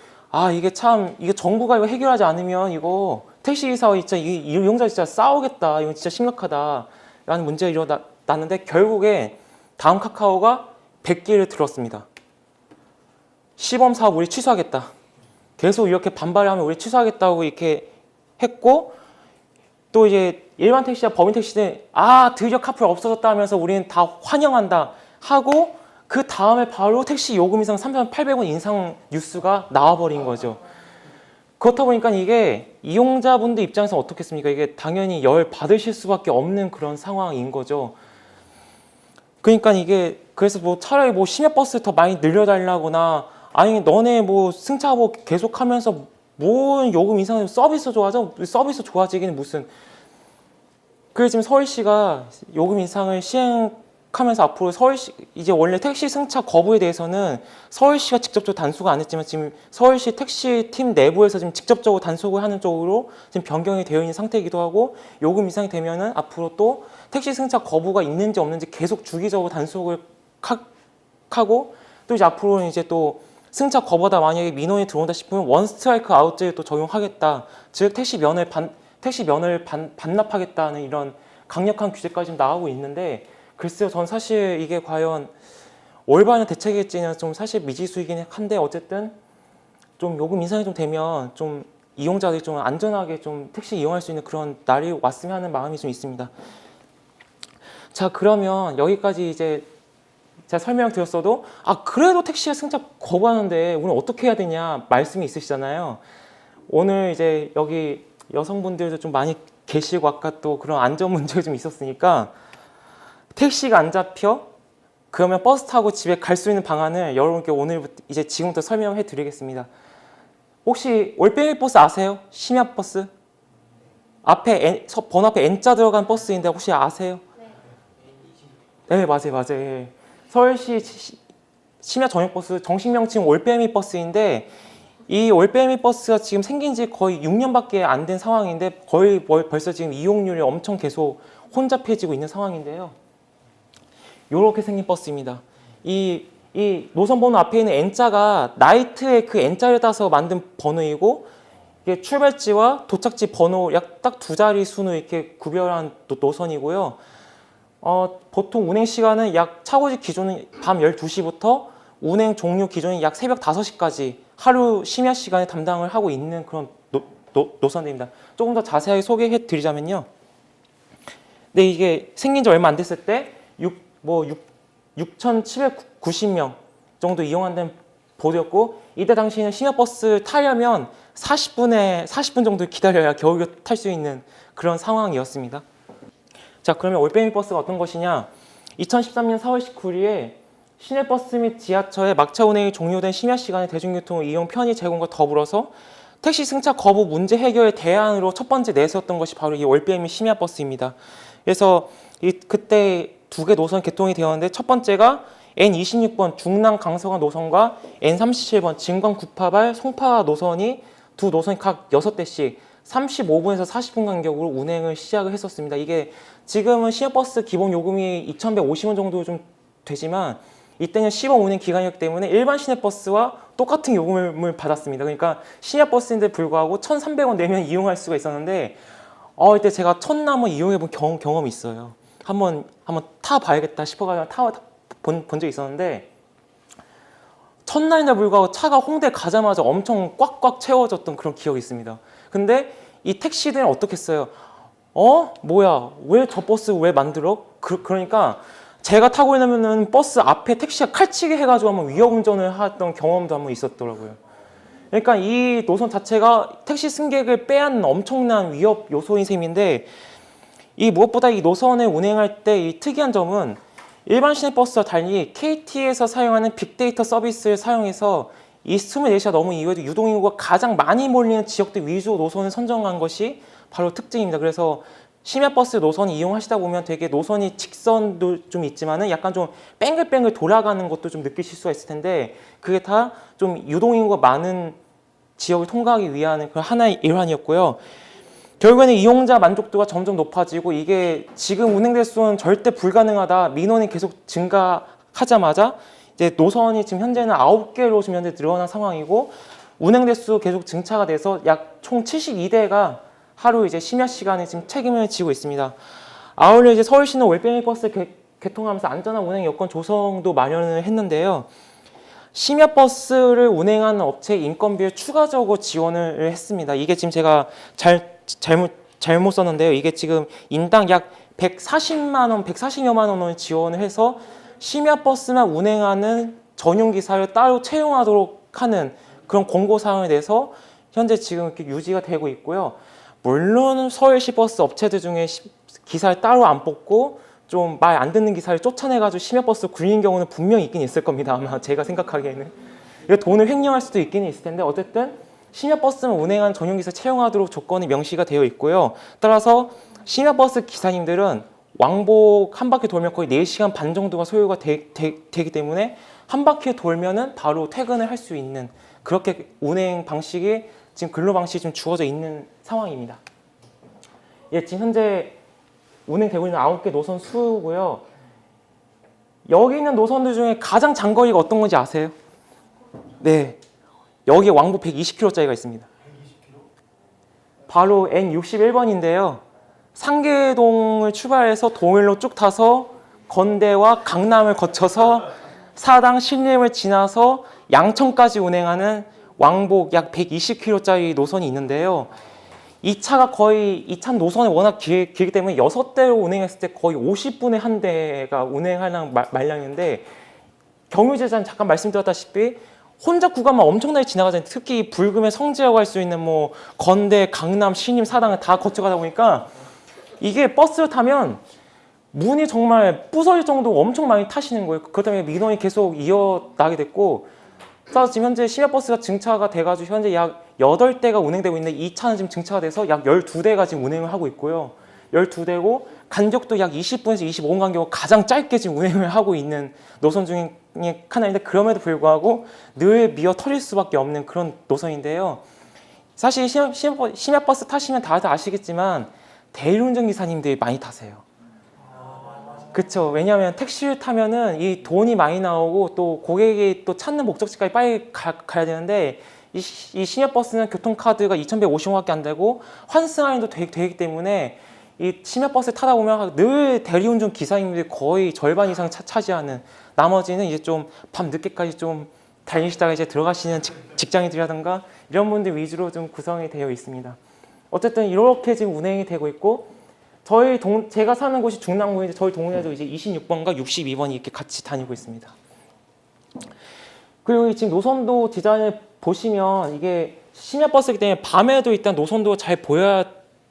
[SPEAKER 1] 이게 정부가 이거 해결하지 않으면 이거 택시기사와 진짜 이용자 진짜 싸우겠다. 이건 진짜 심각하다라는 문제가 일어났는데 결국에 다음 카카오가 100기를 들었습니다. 시범 사업 우리 취소하겠다. 계속 이렇게 반발을 하면 우리 취소하겠다고 이렇게 했고 또 이제 일반 택시와 법인 택시는 드디어 카풀 없어졌다 하면서 우리는 다 환영한다 하고 그 다음에 바로 택시 요금 인상 3,800원 인상 뉴스가 나와버린 거죠. 그렇다 보니까 이게 이용자분들 입장에서 어떻겠습니까? 이게 당연히 열 받으실 수밖에 없는 그런 상황인 거죠. 그러니까 이게 그래서 뭐 차라리 뭐 심야버스 더 많이 늘려달라거나 아니 너네 뭐 승차 뭐 계속하면서 뭔 요금 인상 서비스 좋아져? 서비스 좋아지기는 무슨. 그래서 지금 서울시가 요금 인상을 시행하면서 앞으로 서울시 이제 원래 택시 승차 거부에 대해서는 서울시가 직접적으로 단속을 안 했지만 지금 서울시 택시 팀 내부에서 지금 직접적으로 단속을 하는 쪽으로 지금 변경이 되어 있는 상태이기도 하고 요금 인상이 되면은 앞으로 또 택시 승차 거부가 있는지 없는지 계속 주기적으로 단속을 하고 또 이제 앞으로는 이제 또 승차 거부하다 만약에 민원이 들어온다 싶으면 원 스트라이크 아웃제를 또 적용하겠다. 즉 택시면을 반납하겠다는 이런 강력한 규제까지 지금 나오고 있는데 글쎄요, 전 사실 이게 과연 올바른 대책일지는 좀 사실 미지수이긴 한데 어쨌든 좀 요금 인상이 좀 되면 좀 이용자들이 좀 안전하게 좀 택시 이용할 수 있는 그런 날이 왔으면 하는 마음이 좀 있습니다. 자, 그러면 여기까지 이제 제가 설명을 드렸어도 그래도 택시가 승차 거부하는데 오늘 어떻게 해야 되냐 말씀이 있으시잖아요. 오늘 이제 여기 여성분들도 좀 많이 계시고 아까 또 그런 안전 문제가 좀 있었으니까 택시가 안 잡혀 그러면 버스 타고 집에 갈 수 있는 방안을 여러분께 오늘부터 이제 지금부터 설명해 드리겠습니다. 혹시 올빼미 버스 아세요? 심야 버스? 앞에 번호 앞에 N자 들어간 버스인데 혹시 아세요? 네, 맞아요. 예. 서울시 심야 전용 버스 정식 명칭 올빼미 버스인데 이 올빼미 버스가 지금 생긴 지 거의 6년밖에 안 된 상황인데 거의 벌써 지금 이용률이 엄청 계속 혼잡해지고 있는 상황인데요. 이렇게 생긴 버스입니다. 이 노선 번호 앞에 있는 N자가 나이트의 그 N자를 따서 만든 번호이고 이게 출발지와 도착지 번호 약 딱 두 자리 수로 이렇게 구별한 노선이고요. 보통 운행 시간은 약 차고지 기준은 밤 12시부터 운행 종료 기준이 약 새벽 5시까지 하루 심야 시간에 담당을 하고 있는 그런 노선입니다. 조금 더 자세하게 소개해 드리자면요. 네, 이게 생긴 지 얼마 안 됐을 때 6,790명 정도 이용한다는 보도였고 이때 당시에는 심야 버스 타려면 40분 정도 기다려야 겨우 탈 수 있는 그런 상황이었습니다. 자, 그러면 올빼미 버스가 어떤 것이냐? 2013년 4월 19일에 시내버스 및 지하철의 막차 운행이 종료된 심야 시간에 대중교통 이용 편의 제공과 더불어서 택시 승차 거부 문제 해결의 대안으로 첫 번째 내세웠던 것이 바로 이 올빼미 심야 버스입니다. 그래서 그때 두 개 노선 개통이 되었는데 첫 번째가 N26번 중랑 강서간 노선과 N37번 진광 구파발 송파 노선이 두 노선이 각 6대씩 35분에서 40분 간격으로 운행을 시작을 했었습니다. 이게 지금은 시내버스 기본 요금이 2,150원 정도 좀 되지만 이때는 시범 운행 기간이었기 때문에 일반 시내버스와 똑같은 요금을 받았습니다. 그러니까 시내버스인데 불구하고 1,300원 내면 이용할 수가 있었는데 이때 제가 첫날 한번 이용해본 경험이 있어요. 한번 타봐야겠다 싶어가지고 본 적이 있었는데 첫날인데 불구하고 차가 홍대 가자마자 엄청 꽉꽉 채워졌던 그런 기억이 있습니다. 근데 이 택시들은 어떻게 했어요? 뭐야? 왜 저 버스 왜 만들어? 그러니까 제가 타고 있으면은 버스 앞에 택시가 칼치기 해가지고 한번 위협 운전을 했던 경험도 한번 있었더라고요. 그러니까 이 노선 자체가 택시 승객을 빼앗는 엄청난 위협 요소인 셈인데 이 무엇보다 이 노선을 운행할 때 이 특이한 점은 일반 시내버스와 달리 KT에서 사용하는 빅데이터 서비스를 사용해서 이 24시간 넘은 이후에도 유동인구가 가장 많이 몰리는 지역들 위주 노선을 선정한 것이 바로 특징입니다. 그래서 심야버스 노선 이용하시다 보면 되게 노선이 직선도 좀 있지만은 약간 좀 뺑글뺑글 돌아가는 것도 좀 느끼실 수가 있을 텐데 그게 다 좀 유동인구가 많은 지역을 통과하기 위한 그런 하나의 일환이었고요. 결국에는 이용자 만족도가 점점 높아지고 이게 지금 운행 대수는 절대 불가능하다. 민원이 계속 증가하자마자 이제 노선이 지금 현재는 9개로 지금 현재 늘어난 상황이고 운행 대수 계속 증차가 돼서 약 총 72대가 하루 이제 심야 시간에 지금 책임을 지고 있습니다. 아울러 이제 서울시는 올빼미 버스 개통하면서 안전한 운행 여건 조성도 마련을 했는데요. 심야 버스를 운행하는 업체 인건비를 추가적으로 지원을 했습니다. 이게 지금 제가 잘못 썼는데요. 이게 지금 인당 약 140만 원, 140여만 원을 지원을 해서 심야 버스만 운행하는 전용 기사를 따로 채용하도록 하는 그런 공고 사항에 대해서 현재 지금 이렇게 유지가 되고 있고요. 물론 서울시 버스 업체들 중에 기사를 따로 안 뽑고 좀 말 안 듣는 기사를 쫓아내가지고 심야버스 굴리는 경우는 분명히 있긴 있을 겁니다. 아마 제가 생각하기에는. 돈을 횡령할 수도 있긴 있을 텐데 어쨌든 심야버스만 운행한 전용기사 채용하도록 조건이 명시가 되어 있고요. 따라서 심야버스 기사님들은 왕복 한 바퀴 돌면 거의 4시간 반 정도가 소요가 되기 때문에 한 바퀴 돌면은 바로 퇴근을 할 수 있는 그렇게 운행 방식이 지금 근로 방식이 좀 주어져 있는 상황입니다. 예, 지금 현재 운행되고 있는 9개 노선 수고요. 여기 있는 노선들 중에 가장 장거리가 어떤 건지 아세요? 네, 여기에 왕복 120km짜리가 있습니다. 바로 N61번인데요. 상계동을 출발해서 동일로 쭉 타서 건대와 강남을 거쳐서 사당 신림을 지나서 양천까지 운행하는 왕복 약 120km짜리 노선이 있는데요. 이 차가 거의 이 차 노선이 워낙 길기 때문에 6대로 운행했을 때 거의 50분에 한 대가 운행하는 말량인데 경유제자는 잠깐 말씀드렸다시피 혼자 구간만 엄청나게 지나가잖아요. 특히 불금에 성지라고 할 수 있는 뭐 건대, 강남, 신림, 사당을 다 거쳐가다 보니까 이게 버스를 타면 문이 정말 부서질 정도로 엄청 많이 타시는 거예요. 그것 때문에 민원이 계속 이어나게 됐고, 따라서 지금 현재 심야버스가 증차가 돼가지고 현재 약 8대가 운행되고 있는데 이 차는 지금 증차가 돼서 약 12대가 지금 운행을 하고 있고요. 12대고 간격도 약 20분에서 25분 간격으로 가장 짧게 지금 운행을 하고 있는 노선 중에 하나인데, 그럼에도 불구하고 늘 미어 터질 수밖에 없는 그런 노선인데요. 사실 심야버스 타시면 다들 아시겠지만 대리운전 기사님들이 많이 타세요. 그렇죠. 왜냐하면 택시를 타면은 이 돈이 많이 나오고 또 고객이 또 찾는 목적지까지 빨리 가야 되는데, 이 심야버스는 교통카드가 2,150원밖에 안 되고 환승 할인도 되기 때문에 이 심야버스 타다 보면 늘 대리운전 기사님들이 거의 절반 이상 차지하는, 나머지는 이제 좀 밤 늦게까지 좀 달리시다가 이제 들어가시는 직장인들이라든가 이런 분들 위주로 좀 구성이 되어 있습니다. 어쨌든 이렇게 지금 운행이 되고 있고, 제가 사는 곳이 중랑구인데 저희 동네에도 이제 26번과 62번이 이렇게 같이 다니고 있습니다. 그리고 지금 노선도 디자인을 보시면 이게 심야버스이기 때문에 밤에도 일단 노선도 잘 보여야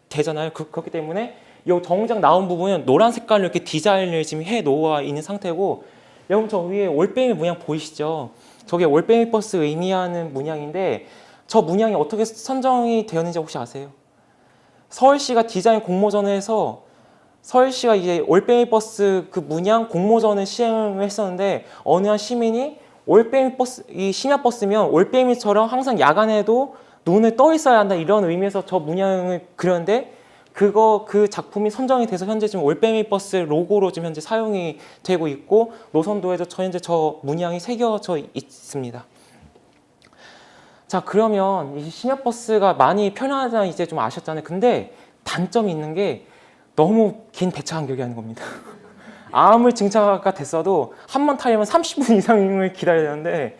[SPEAKER 1] 되잖아요. 그렇기 때문에 이 정작 나온 부분은 노란 색깔로 이렇게 디자인을 지금 해 놓아 있는 상태고, 여러분 저 위에 올빼미 문양 보이시죠? 저게 올빼미 버스 의미하는 문양인데, 저 문양이 어떻게 선정이 되었는지 혹시 아세요? 서울시가 디자인 공모전을 해서 서울시가 이제 올빼미 버스 그 문양 공모전을 시행을 했었는데, 어느 한 시민이 올빼미 버스, 이 심야버스면 올빼미처럼 항상 야간에도 눈을 떠 있어야 한다 이런 의미에서 저 문양을 그렸는데, 그 작품이 선정이 돼서 현재 지금 올빼미 버스 로고로 지금 현재 사용이 되고 있고, 노선도에도 현재 저 문양이 새겨져 있습니다. 자, 그러면 이 심야버스가 많이 편하다는 이제 좀 아셨잖아요. 근데 단점이 있는 게 너무 긴 배차 간격이 하는 겁니다. 아무리 증차가 됐어도 한 번 타려면 30분 이상을 기다려야 되는데,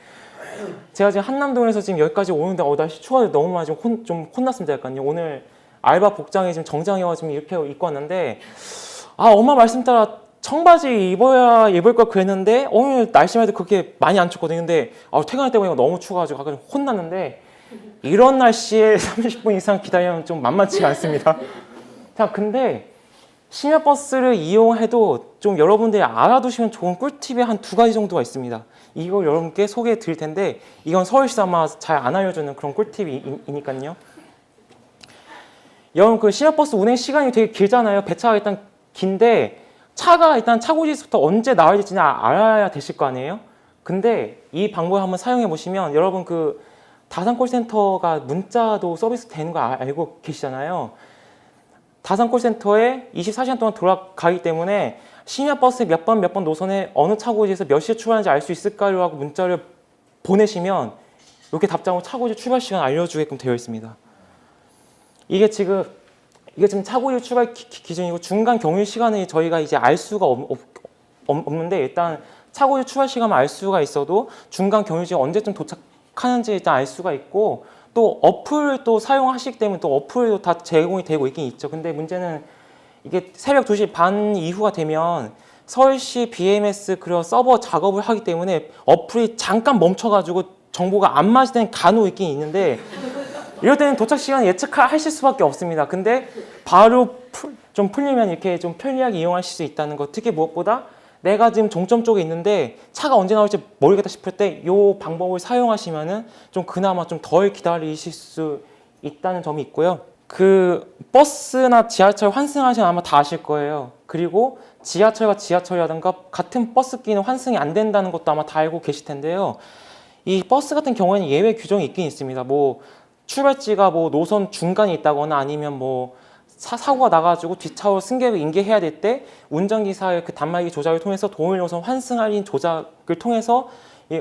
[SPEAKER 1] 제가 지금 한남동에서 지금 여기까지 오는데 날씨 추워서 너무 많이 좀 혼났습니다. 약간요. 오늘 알바 복장이 지금 정장이어가지고 이렇게 입고 왔는데, 엄마 말씀 따라 청바지 입을 걸 그랬는데 오늘 날씨만 해도 그렇게 많이 안 춥거든요. 근데 퇴근할 때 보니까 너무 추워가지고 아까 좀 혼났는데, 이런 날씨에 30분 이상 기다리면 좀 만만치가 않습니다. 자, 근데 심야버스를 이용해도 좀 여러분들이 알아두시면 좋은 꿀팁이 한 2가지 정도가 있습니다. 이걸 여러분께 소개해 드릴 텐데, 이건 서울시도 아마 잘 안 알려주는 그런 꿀팁이니까요. 여러분 그 심야버스 운행 시간이 되게 길잖아요. 배차가 일단 긴데 차가 일단 차고지에서부터 언제 나와야 될지는 알아야 되실 거 아니에요. 근데 이 방법을 한번 사용해 보시면, 여러분 그 다산콜센터가 문자도 서비스 되는 거 알고 계시잖아요. 다산콜센터에 24시간 동안 돌아가기 때문에 심야버스 몇 번 노선에 어느 차고지에서 몇 시에 출발하는지 알 수 있을까요? 하고 문자를 보내시면 이렇게 답장으로 차고지 출발 시간 알려주게끔 되어 있습니다. 이게 지금 차고지 출발 기준이고, 중간 경유 시간을 저희가 이제 알 수가 없는데, 일단 차고지 출발 시간만 알 수가 있어도 중간 경유지 언제쯤 도착하는지 일단 알 수가 있고, 또 어플을 또 사용하시기 때문에 또 어플도 다 제공이 되고 있긴 있죠. 근데 문제는 이게 새벽 2시 반 이후가 되면 서울시 BMS 그리고 서버 작업을 하기 때문에 어플이 잠깐 멈춰가지고 정보가 안 맞을 때는 간혹 있긴 있는데, 이럴 때는 도착 시간 예측하실 수밖에 없습니다. 근데 바로 좀 풀리면 이렇게 좀 편리하게 이용하실 수 있다는 것, 특히 무엇보다 내가 지금 종점 쪽에 있는데 차가 언제 나올지 모르겠다 싶을 때 이 방법을 사용하시면은 좀 그나마 좀 덜 기다리실 수 있다는 점이 있고요. 그 버스나 지하철 환승하시면 아마 다 아실 거예요. 그리고 지하철과 지하철이라든가 같은 버스끼리는 환승이 안 된다는 것도 아마 다 알고 계실 텐데요. 이 버스 같은 경우에는 예외 규정이 있긴 있습니다. 뭐 출발지가 뭐 노선 중간에 있다거나 아니면 뭐 사고가 나가지고 뒷차로 승객을 인계해야 될 때 운전기사의 그 단말기 조작을 통해서 동일 노선 환승 할인 조작을 통해서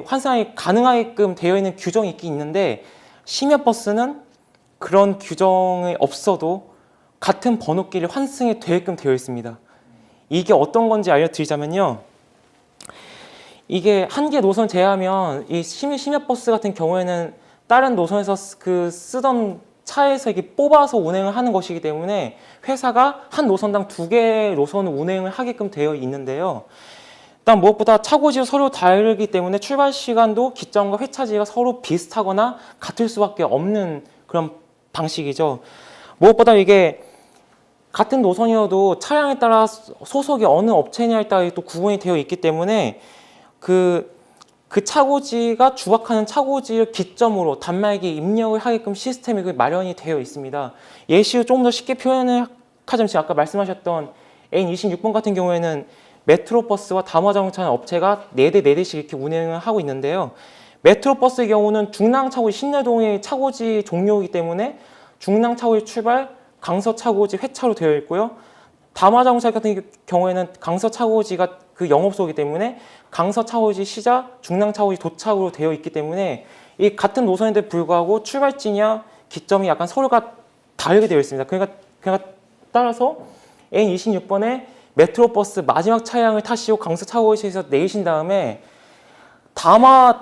[SPEAKER 1] 환승이 가능하게끔 되어 있는 규정이 있긴 있는데 심야버스는 그런 규정이 없어도 같은 번호끼리 환승이 되게끔 되어 있습니다. 이게 어떤 건지 알려드리자면요. 이게 한 개 노선 제하면 이 심야버스 같은 경우에는 다른 노선에서 그 쓰던 차에서 이게 뽑아서 운행을 하는 것이기 때문에 회사가 한 노선당 2개의 노선을 운행을 하게끔 되어 있는데요. 일단 무엇보다 차고지가 서로 다르기 때문에 출발 시간도 기점과 회차지가 서로 비슷하거나 같을 수밖에 없는 그런 방식이죠. 무엇보다 이게 같은 노선이어도 차량에 따라 소속이 어느 업체냐에 따라 또 구분이 되어 있기 때문에 그 차고지가 주박하는 차고지를 기점으로 단말기 입력을 하게끔 시스템이 마련이 되어 있습니다. 예시로 조금 더 쉽게 표현을 하자면 아까 말씀하셨던 N26번 같은 경우에는 메트로버스와 담화자동차 업체가 4대 4대씩 이렇게 운행을 하고 있는데요. 메트로버스의 경우는 중랑 차고지 신내동의 차고지 종료이기 때문에 중랑 차고지 출발, 강서 차고지 회차로 되어 있고요. 담화자동차 같은 경우에는 강서 차고지가 그 영업소이기 때문에 강서 차고지 시작, 중랑 차고지 도착으로 되어 있기 때문에 이 같은 노선인데 불구하고 출발지냐 기점이 약간 서로가 다르게 되어 있습니다. 그러니까 따라서 N26번에 메트로버스 마지막 차량을 타시고 강서 차고지에서 내리신 다음에 담화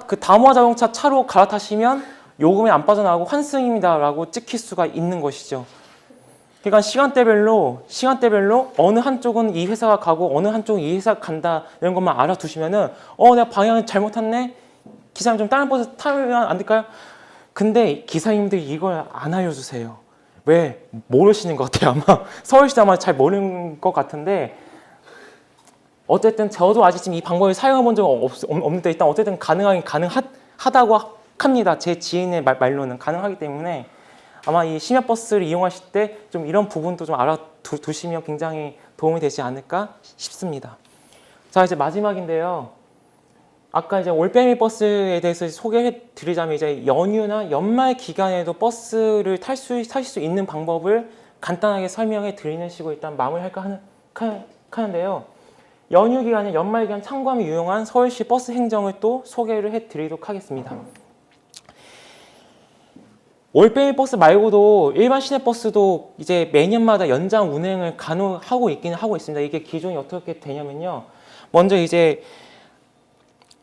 [SPEAKER 1] 자동차 차로 갈아타시면 요금이 안 빠져나가고 환승입니다라고 찍힐 수가 있는 것이죠. 그러니까 시간대별로 어느 한쪽은 이 회사가 가고 어느 한쪽은 이 회사가 간다 이런 것만 알아두시면은 내가 방향을 잘못 탔네. 기사님 좀 다른 버스 타면 안 될까요? 근데 기사님들이 이걸 안 알려주세요. 왜? 모르시는 것 같아요. 아마 서울시도 아마 잘 모르는 것 같은데 어쨌든 저도 아직 지금 이 방법을 사용해 본 적은 없는데 일단 어쨌든 가능하다고 합니다. 제 지인의 말로는 가능하기 때문에 아마 이 심야버스를 이용하실 때 좀 이런 부분도 좀 알아두시면 굉장히 도움이 되지 않을까 싶습니다. 자, 이제 마지막인데요. 아까 이제 올빼미 버스에 대해서 소개해 드리자면 이제 연휴나 연말 기간에도 버스를 타실 수 있는 방법을 간단하게 설명해 드리는 식으로 일단 마무리할까 하는데요. 연휴 기간에 연말 기간 참고하면 유용한 서울시 버스 행정을 또 소개를 해 드리도록 하겠습니다. 올빼미 버스 말고도 일반 시내버스도 이제 매년마다 연장 운행을 간호하고 있기는 하고 있습니다. 이게 기준이 어떻게 되냐면요. 먼저 이제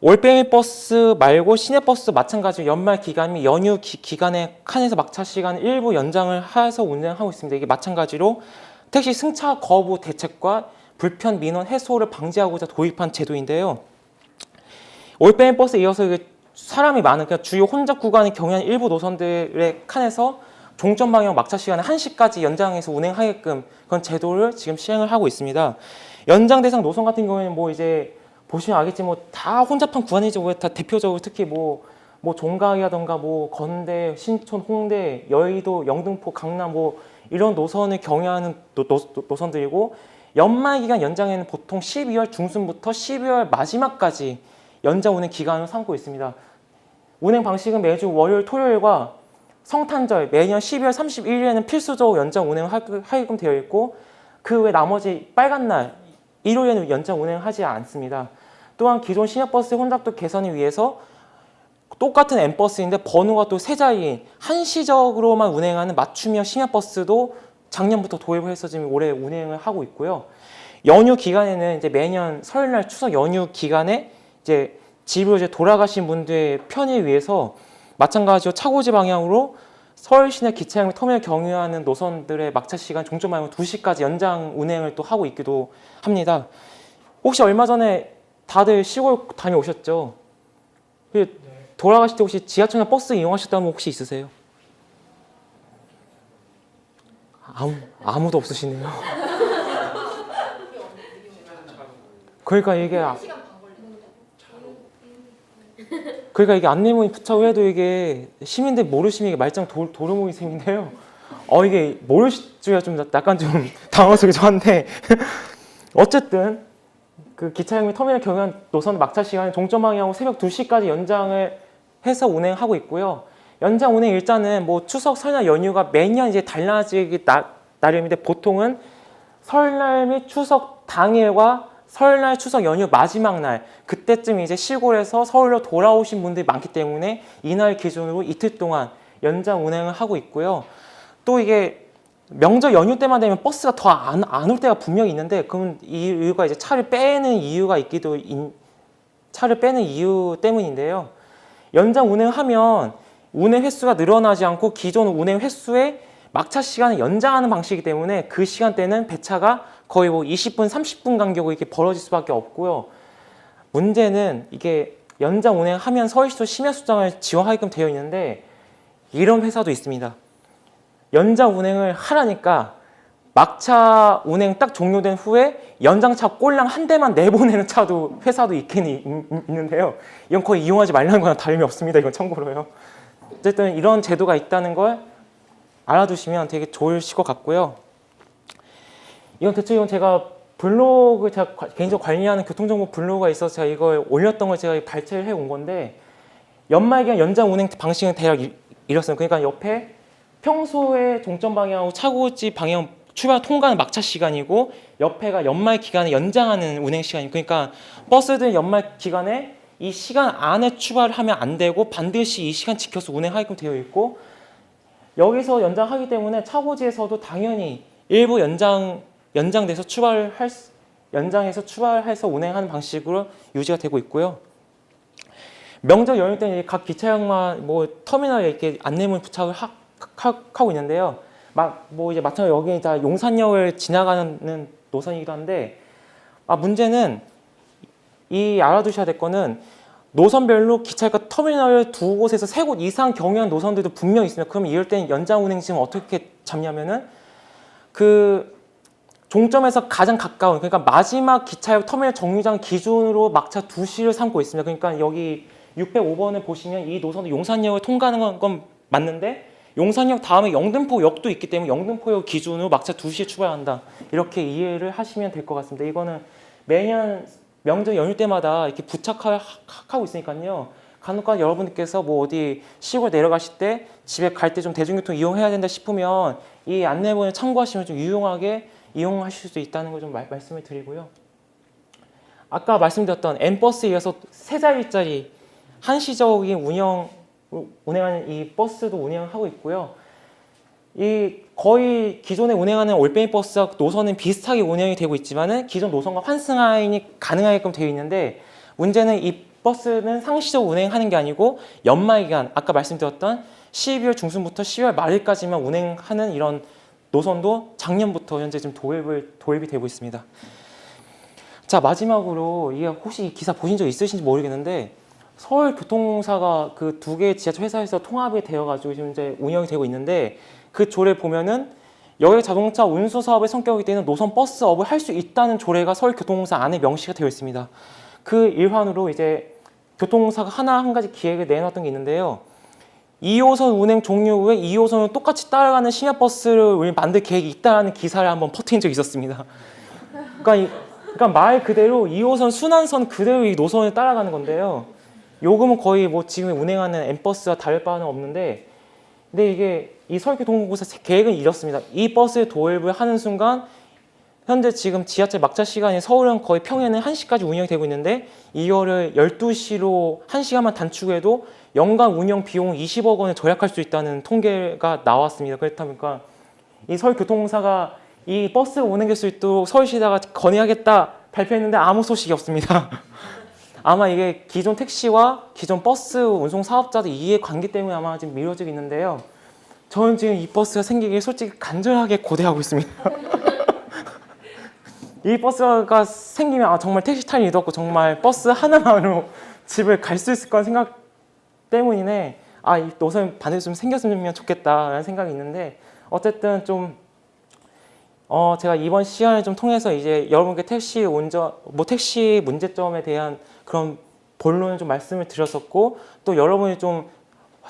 [SPEAKER 1] 올빼미 버스 말고 시내버스 마찬가지로 연말 기간 및 연휴 기간에 칸에서 막차 시간 일부 연장을 해서 운행하고 있습니다. 이게 마찬가지로 택시 승차 거부 대책과 불편 민원 해소를 방지하고자 도입한 제도인데요. 올빼미 버스에 이어서 사람이 많은 그러니까 주요 혼잡 구간을 경유하는 일부 노선들의 칸에서 종점 방향 막차 시간을 1시까지 연장해서 운행하게끔 그런 제도를 지금 시행을 하고 있습니다. 연장 대상 노선 같은 경우에는 뭐 이제 보시면 알겠지만 뭐 다 혼잡한 구간이죠. 다 대표적으로 특히 뭐 종각이라던가 뭐 건대, 신촌, 홍대, 여의도, 영등포, 강남 뭐 이런 노선을 경유하는 노선들이고 연말 기간 연장에는 보통 12월 중순부터 12월 마지막까지 연장 운행 기간을 삼고 있습니다. 운행 방식은 매주 월요일, 토요일과 성탄절 매년 12월 31일에는 필수적으로 연장 운행을 하게끔 되어 있고 그 외 나머지 빨간 날 일요일에는 연장 운행을 하지 않습니다. 또한 기존 시내버스 혼잡도 개선을 위해서 똑같은 N버스인데 번호가 또 세 자리인 한시적으로만 운행하는 맞춤형 시내버스도 작년부터 도입을 해서 지금 올해 운행을 하고 있고요. 연휴 기간에는 이제 매년 설날 추석 연휴 기간에 이제 집으로 이제 돌아가신 분들의 편의를 위해서 마찬가지로 차고지 방향으로 서울 시내 기차역 터미널 경유하는 노선들의 막차 시간 종점 방향 2시까지 연장 운행을 또 하고 있기도 합니다. 혹시 얼마 전에 다들 시골 다녀오셨죠? 돌아가실 때 혹시 지하철이나 버스 이용하셨다는 분 혹시 있으세요? 아무도 없으시네요. 그러니까 이게
[SPEAKER 3] 1시간 반 걸리는데.
[SPEAKER 1] 그러니까 이게 안내문이 부착을 해도 이게 시민들 모르시면 이게 말짱 도루묵이 셈인데요. 이게 모르시기가 좀 약간 좀 당황스럽기도 한데 어쨌든 그 기차역 및 터미널 경유한 노선 막차 시간은 종점 방향으로 새벽 2시까지 연장을 해서 운행하고 있고요. 연장 운행 일자는 뭐 추석 설날 연휴가 매년 이제 달라지기 나름인데 보통은 설날 및 추석 당일과 설날 추석 연휴 마지막 날 그때쯤 이제 시골에서 서울로 돌아오신 분들이 많기 때문에 이날 기준으로 이틀 동안 연장 운행을 하고 있고요. 또 이게 명절 연휴 때만 되면 버스가 더 안 올 때가 분명히 있는데 그럼 이 이유가 이제 차를 빼는 이유가 차를 빼는 이유 때문인데요. 연장 운행하면 운행 횟수가 늘어나지 않고 기존 운행 횟수에 막차 시간을 연장하는 방식이기 때문에 그 시간대는 배차가 거의 뭐 20분, 30분 간격으로 이렇게 벌어질 수밖에 없고요. 문제는 이게 연장 운행하면 서울시도 심야 수당을 지원하게끔 되어 있는데 이런 회사도 있습니다. 연장 운행을 하라니까 막차 운행 딱 종료된 후에 연장차 꼴랑 한 대만 내보내는 회사도 있긴 있는데요. 이건 거의 이용하지 말라는 거랑 다름이 없습니다. 이건 참고로요. 어쨌든 이런 제도가 있다는 걸 알아두시면 되게 좋으실 것 같고요. 이건 제가 개인적으로 관리하는 교통정보 블로그가 있어서 제가 이걸 올렸던 걸 제가 발췌를 해 온 건데 연말 기간 연장 운행 방식은 대략 이렇습니다. 그러니까 옆에 평소에 종점 방향하고 차고지 방향 출발 통과하는 막차 시간이고 옆에가 연말 기간에 연장하는 운행 시간이고 그러니까 버스들 연말 기간에 이 시간 안에 출발을 하면 안 되고 반드시 이 시간 지켜서 운행하게끔 되어 있고 여기서 연장하기 때문에 차고지에서도 당연히 일부 연장돼서 연장해서 출발해서 운행하는 방식으로 유지가 되고 있고요. 명절 연휴 때는 각 기차역만 뭐 터미널에 이렇게 안내문 부착을 하고 있는데요. 이제 마찬가지로 여기 다 용산역을 지나가는 노선이기도 한데 문제는 알아두셔야 될 거는 노선별로 기차역과 터미널 두 곳에서 세 곳 이상 경유한 노선들도 분명히 있습니다. 그럼 이럴 때는 연장 운행 지금 어떻게 잡냐면은 그 종점에서 가장 가까운 그러니까 마지막 기차역 터미널 정류장 기준으로 막차 2시를 삼고 있습니다. 그러니까 여기 605번을 보시면 이 노선도 용산역을 통과하는 건 맞는데 용산역 다음에 영등포역도 있기 때문에 영등포역 기준으로 막차 2시에 출발한다. 이렇게 이해를 하시면 될 것 같습니다. 이거는 매년 명절 연휴 때마다 이렇게 부착하고 있으니까요. 간혹가다 여러분들께서 뭐 어디 시골 내려가실 때 집에 갈 때 좀 대중교통 이용해야 된다 싶으면 이 안내문을 참고하시면 좀 유용하게 이용하실 수 있다는 걸 좀 말씀을 드리고요. 아까 말씀드렸던 N버스에 이어서 세 자리짜리 한시적인 운행하는 이 버스도 운행하고 있고요. 이 거의 기존에 운행하는 올빼미 버스와 노선은 비슷하게 운행이 되고 있지만은 기존 노선과 환승하인이 가능하게끔 되어 있는데 문제는 이 버스는 상시적으로 운행하는 게 아니고 연말 기간 아까 말씀드렸던 12월 중순부터 12월 말일까지만 운행하는 이런 노선도 작년부터 현재 지금 도입이 되고 있습니다. 자 마지막으로 이게 혹시 이 기사 보신 적 있으신지 모르겠는데 서울교통공사가 그 두 개의 지하철 회사에서 통합이 되어가지고 지금 이제 운영이 되고 있는데 그 조례 보면은 여객 자동차 운수 사업의 성격이기 때문에 노선 버스업을 할 수 있다는 조례가 서울교통공사 안에 명시가 되어 있습니다. 그 일환으로 이제 교통공사가 한 가지 기획을 내놨던 게 있는데요. 2호선 운행 종료 후에 2호선을 똑같이 따라가는 심야버스를 만들 계획이 있다는 기사를 한번 퍼뜨린 적이 있었습니다. 그러니까 말 그대로 2호선 순환선 그대로 이 노선을 따라가는 건데요. 요금은 거의 뭐 지금 운행하는 N버스와 다를 바는 없는데 근데 이게 이 서울교통공사 계획은 이렇습니다. 이 버스의 도입을 하는 순간 현재 지금 지하철 막차 시간이 서울은 거의 평일에는 1시까지 운영이 되고 있는데 이거를 12시로 1시간만 단축해도 연간 운영 비용 20억 원을 절약할 수 있다는 통계가 나왔습니다. 그렇다 보니까 이 서울교통공사가 이 버스가 운행될 수 있도록 서울시다가 건의하겠다 발표했는데 아무 소식이 없습니다. 아마 이게 기존 택시와 기존 버스 운송 사업자들 이해 관계 때문에 아마 지금 미뤄지고 있는데요. 저는 지금 이 버스가 생기길 솔직히 간절하게 고대하고 있습니다. 이 버스가 생기면 정말 택시 탈 일도 없고 정말 버스 하나만으로 집을 갈 수 있을 거라는 생각 때문이네. 이 노선 반드시 좀 생겼으면 좋겠다라는 생각이 있는데 어쨌든 좀 제가 이번 시간을 좀 통해서 이제 여러분께 택시 운전, 택시 문제점에 대한 그런 본론을 좀 말씀을 드렸었고, 또 여러분이 좀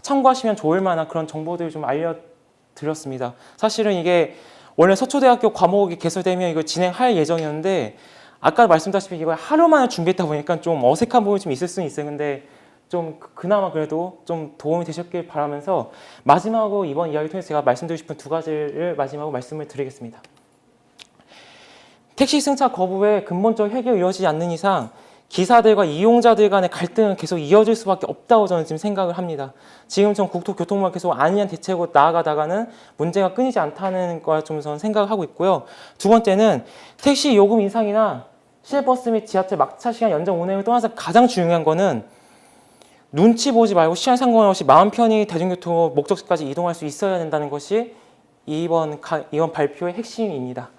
[SPEAKER 1] 참고하시면 좋을 만한 그런 정보들을 좀 알려드렸습니다. 사실은 이게 원래 서초대학교 과목이 개설되면 이거 진행할 예정이었는데, 아까 말씀드렸다시피 이걸 하루 만에 준비했다 보니까 좀 어색한 부분이 좀 있을 수는 있어요. 근데 좀 그나마 그래도 좀 도움이 되셨길 바라면서 마지막으로 이번 이야기 통해서 제가 말씀드리고 싶은 두 가지를 마지막으로 말씀을 드리겠습니다. 택시 승차 거부의 근본적 해결이 이루어지지 않는 이상 기사들과 이용자들 간의 갈등은 계속 이어질 수밖에 없다고 저는 지금 생각을 합니다. 지금처럼 국토교통부가 계속 안일한 대책으로 나아가다가는 문제가 끊이지 않다는 걸 좀 저는 생각을 하고 있고요. 두 번째는 택시 요금 인상이나 시내버스 및 지하철 막차 시간 연장 운행을 떠나서 가장 중요한 거는 눈치 보지 말고 시간 상관없이 마음 편히 대중교통으로 목적지까지 이동할 수 있어야 된다는 것이 이번 발표의 핵심입니다.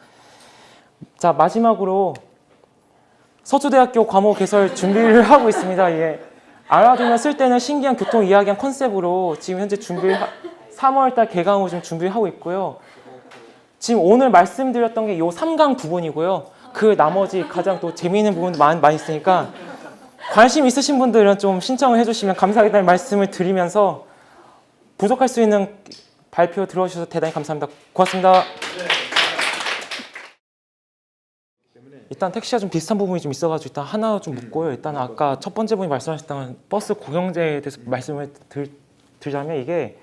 [SPEAKER 1] 자, 마지막으로 서초대학교 과목 개설 준비를 하고 있습니다. 예. 알아두면 쓸 때는 신기한 교통 이야기한 컨셉으로 지금 현재 3월달 개강으로 지금 준비를 하고 있고요. 지금 오늘 말씀드렸던 게 이 3강 부분이고요. 그 나머지 가장 또 재미있는 부분도 많이 있으니까 관심 있으신 분들은 좀 신청을 해주시면 감사하겠다는 말씀을 드리면서 부족할 수 있는 발표 들어주셔서 대단히 감사합니다. 고맙습니다. 일단 택시가 좀 비슷한 부분이 좀 있어가지고 일단 하나 좀 묻고요. 일단 아까 첫 번째 분이 말씀하셨던 버스 고용제에 대해서 말씀을 드리자면 이게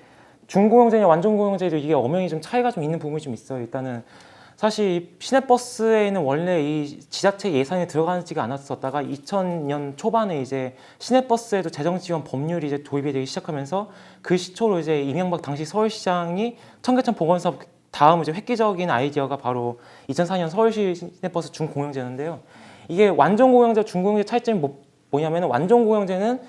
[SPEAKER 1] 중고용제냐 완전 고용제도 이게 엄연히 좀 차이가 좀 있는 부분이 좀 있어요. 일단은 사실 이 시내버스에는 원래 이 지자체 예산이 들어가지가 않았었다가 2000년 초반에 이제 시내버스에도 재정 지원 법률이 이제 도입이 되기 시작하면서 그 시초로 이제 이명박 당시 서울시장이 청계천 보건사업 다음 이제 획기적인 아이디어가 바로 2004년 서울시 시내버스 중공영제인데요. 이게 완전 공영제, 중공영제 차이점이 뭐냐면 완전 공영제는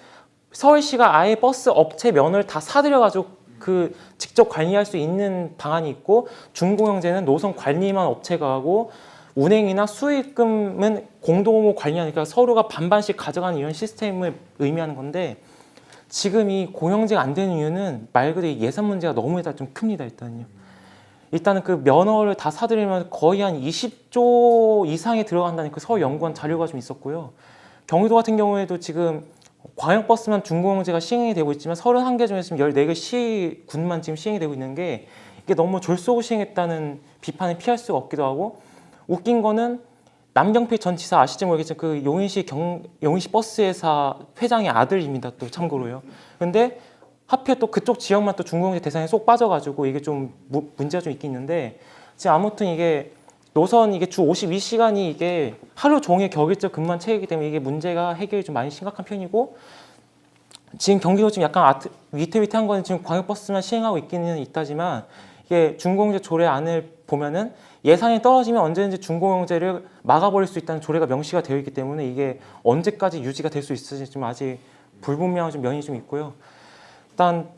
[SPEAKER 1] 서울시가 아예 버스 업체 면을 다 사들여가지고 그 직접 관리할 수 있는 방안이 있고, 중공영제는 노선 관리만 업체가 하고 운행이나 수익금은 공동으로 관리하니까 서로가 반반씩 가져가는 이런 시스템을 의미하는 건데, 지금 이 공영제가 안 되는 이유는 말 그대로 예산 문제가 너무 좀 큽니다. 일단은 그 면허를 다 사들이면 거의 한 20조 이상이 들어간다는 그 서울연구원 자료가 좀 있었고요. 경기도 같은 경우에도 지금 광역버스만 중공영제가 시행이 되고 있지만 31개 중에서 지금 14개 시군만 지금 시행이 되고 있는 게 이게 너무 졸속으로 시행했다는 비판을 피할 수가 없기도 하고, 웃긴 거는 남경필 전 지사 아실지 모르겠지만 그 용인시 버스회사 회장의 아들입니다. 또 참고로요. 근데 하필 또 그쪽 지역만 또 중공영제 대상에 쏙 빠져가지고 이게 좀 문제가 좀 있긴 있는데, 지금 아무튼 이게 노선 이게 주 52시간이 이게 하루 종일 격일적 근무한 체이기 때문에 이게 문제가 해결이 좀 많이 심각한 편이고, 지금 경기도 지금 약간 위태위태한 거는 지금 광역버스만 시행하고 있기는 있다지만 이게 중공영제 조례 안을 보면은 예산이 떨어지면 언제든지 중공영제를 막아버릴 수 있다는 조례가 명시가 되어 있기 때문에 이게 언제까지 유지가 될 수 있을지 좀 아직 불분명한 좀 면이 좀 있고요. 일단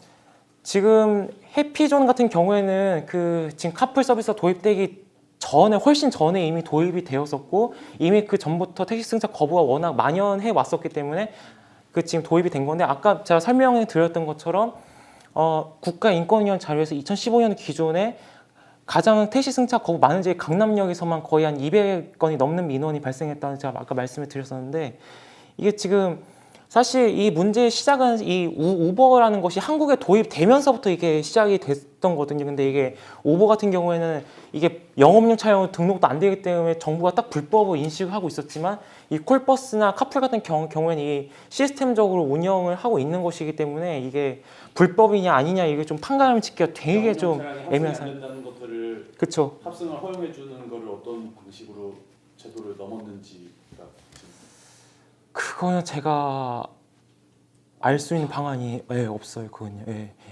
[SPEAKER 1] 지금 해피존 같은 경우에는 그 지금 카풀 서비스가 도입되기 전에 훨씬 전에 이미 도입이 되었었고, 이미 그 전부터 택시 승차 거부가 워낙 만연해 왔었기 때문에 그 지금 도입이 된 건데, 아까 제가 설명해 드렸던 것처럼 국가인권위원 자료에서 2015년 기존에 가장 택시 승차 거부 많은 지역 강남역에서만 거의 한 200건이 넘는 민원이 발생했다는 제가 아까 말씀을 드렸었는데, 이게 지금 사실 이 문제의 시작은 이 우버라는 것이 한국에 도입되면서부터 이게 시작이 됐던 거거든요. 근데 이게 우버 같은 경우에는 이게 영업용 차량으로 등록도 안 되기 때문에 정부가 딱 불법으로 인식을 하고 있었지만, 이 콜버스나 카풀 같은 경우에는 이 시스템적으로 운영을 하고 있는 것이기 때문에 이게 불법이냐 아니냐 이게 좀 판가름을 짓기가 되게 좀 애매한 상황.
[SPEAKER 3] 된다는 것들을
[SPEAKER 1] 그렇죠.
[SPEAKER 3] 합승을 허용해 주는 거를 어떤 방식으로 제도를 넘었는지가
[SPEAKER 1] 그거는 제가 알 수 있는 방안이 없어요. 그건요.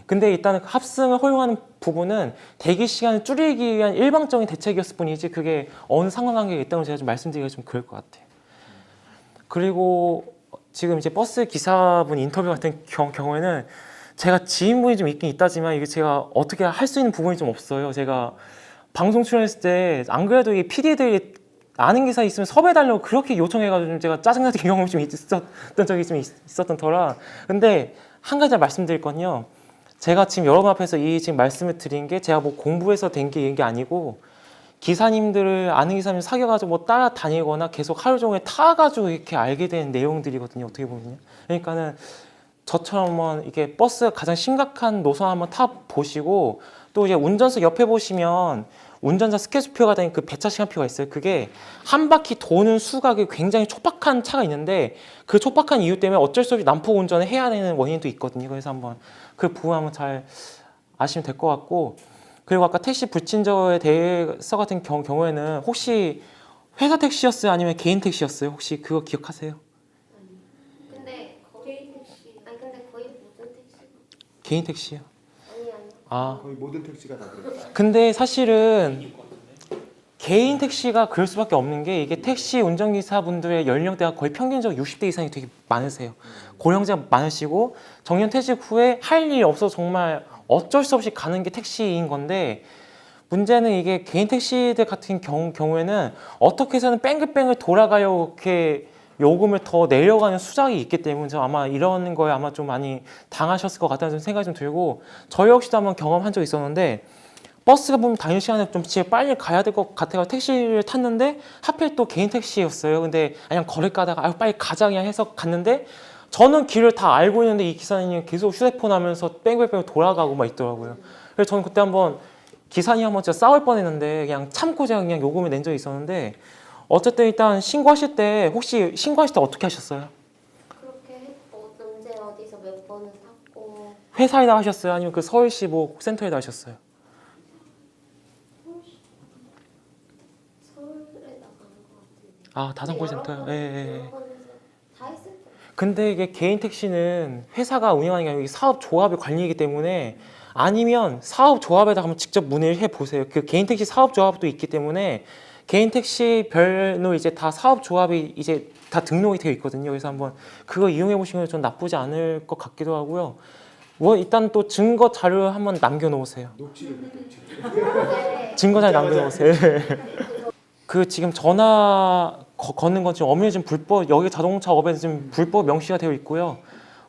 [SPEAKER 1] 근데 일단 합승을 허용하는 부분은 대기 시간을 줄이기 위한 일방적인 대책이었을 뿐이지 그게 어느 상관관계가 있다고 제가 좀 말씀드리기가 좀 그럴 것 같아요. 그리고 지금 이제 버스 기사분 인터뷰 같은 경우에는 제가 지인분이 좀 있긴 있다지만 이게 제가 어떻게 할 수 있는 부분이 좀 없어요. 제가 방송 출연했을 때 안 그래도 이 PD들이 아는 기사 있으면 섭외해달라고 그렇게 요청해가지고 좀 제가 짜증났던 경험이 좀 있었던 적이 좀 있었던 터라. 근데 한 가지 말씀드릴 건요. 제가 지금 여러분 앞에서 이 지금 말씀을 드린 게 제가 뭐 공부해서 된 게 아니고 기사님들을 아는 기사님 사귀어가지고 뭐 따라다니거나 계속 하루 종일 타가지고 이렇게 알게 된 내용들이거든요. 어떻게 보면요. 그러니까는 저처럼 한번 이게 버스 가장 심각한 노선 한번 타 보시고 또 이제 운전석 옆에 보시면 운전자 스케줄표가 된 그 배차 시간표가 있어요. 그게 한 바퀴 도는 수각이 굉장히 촉박한 차가 있는데 그 촉박한 이유 때문에 어쩔 수 없이 난폭 운전을 해야 되는 원인도 있거든요. 그래서 한번 그 부분 한번 잘 아시면 될 것 같고 그리고 아까 택시 불친절에 대해서 같은 경우에는 혹시 회사 택시였어요? 아니면 개인 택시였어요? 혹시 그거 기억하세요?
[SPEAKER 4] 근데 거의 택시. 아니 근데 거의 모든 택시.
[SPEAKER 1] 개인 택시요?
[SPEAKER 4] 아니.
[SPEAKER 1] 아
[SPEAKER 5] 거의 모든 택시가 다 그래요.
[SPEAKER 1] 근데 사실은 개인 택시가 그럴 수밖에 없는 게 이게 택시 운전기사분들의 연령대가 거의 평균적으로 60대 이상이 되게 많으세요. 고령자 많으시고 정년퇴직 후에 할 일이 없어서 정말 어쩔 수 없이 가는 게 택시인 건데 문제는 이게 개인 택시들 같은 경우에는 어떻게 해서는 뺑글뺑글 돌아가려고 이렇게 요금을 더 내려가는 수작이 있기 때문에 아마 이런 거에 아마 좀 많이 당하셨을 것 같다는 생각이 좀 들고 저희 역시도 한번 경험한 적이 있었는데 버스가 보면 당일 시간에 좀 집에 빨리 가야 될 것 같아서 택시를 탔는데 하필 또 개인 택시였어요. 근데 그냥 거리가다가 아유 빨리 가자 그냥 해서 갔는데 저는 길을 다 알고 있는데 이 기사님이 계속 휴대폰 하면서 뺑글뺑글 돌아가고 막 있더라고요. 그래서 저는 그때 한번 기사님 한번 진짜 싸울 뻔했는데 그냥 참고 제가 그냥 요금을 낸 적이 있었는데 어쨌든 일단 신고하실 때 혹시 신고하실 때 어떻게 하셨어요?
[SPEAKER 4] 그렇게 했고 언제 어디서 몇 번을 탔고
[SPEAKER 1] 회사에다 하셨어요? 아니면 그 서울시 뭐 센터에다 하셨어요?
[SPEAKER 4] 서울에 나가는 것 같은데.
[SPEAKER 1] 아 다산콜 센터요? 예, 예, 예.
[SPEAKER 4] 여러 번에서 다 했을 거예요.
[SPEAKER 1] 근데 이게 개인 택시는 회사가 운영하는 게 아니고 사업 조합의 관리이기 때문에 아니면 사업 조합에다 한번 직접 문의를 해 보세요. 그 개인 택시 사업 조합도 있기 때문에 개인 택시 별로 이제 다 사업 조합이 이제 다 등록이 되어 있거든요. 그래서 한번 그거 이용해 보시면 좀 나쁘지 않을 것 같기도 하고요. 뭐 일단 또 증거 자료 한번 남겨 놓으세요.
[SPEAKER 5] 녹취를 녹취.
[SPEAKER 4] 네.
[SPEAKER 1] 증거 자료 남겨 놓으세요. 그 지금 전화 걷는 건 지금 엄연히 지금 불법 여기 자동차 업에서 지금 불법 명시가 되어 있고요.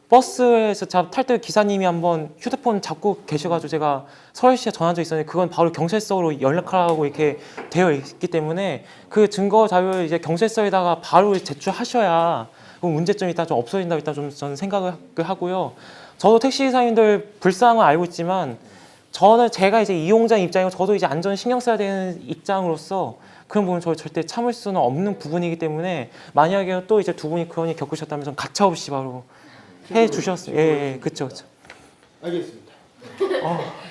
[SPEAKER 1] 버스에서 탈 때 기사님이 한번 휴대폰 잡고 계셔가지고 제가 서울시에 전화한 적 있었는데 그건 바로 경찰서로 연락하라고 이렇게 되어 있기 때문에 그 증거 자료를 이제 경찰서에다가 바로 제출하셔야 그 문제점이 일단 좀 없어진다고 일단 좀 저는 생각을 하고요. 저도 택시기사님들 불쌍을 알고 있지만 저는 제가 이제 이용자 입장이고 저도 이제 안전 신경 써야 되는 입장으로서 그런 부분 저 절대 참을 수는 없는 부분이기 때문에 만약에 또 이제 두 분이 그런 일 겪으셨다면 좀 가차없이 바로 해 주셨어요. 예, 그렇죠, 그렇죠.
[SPEAKER 5] 알겠습니다.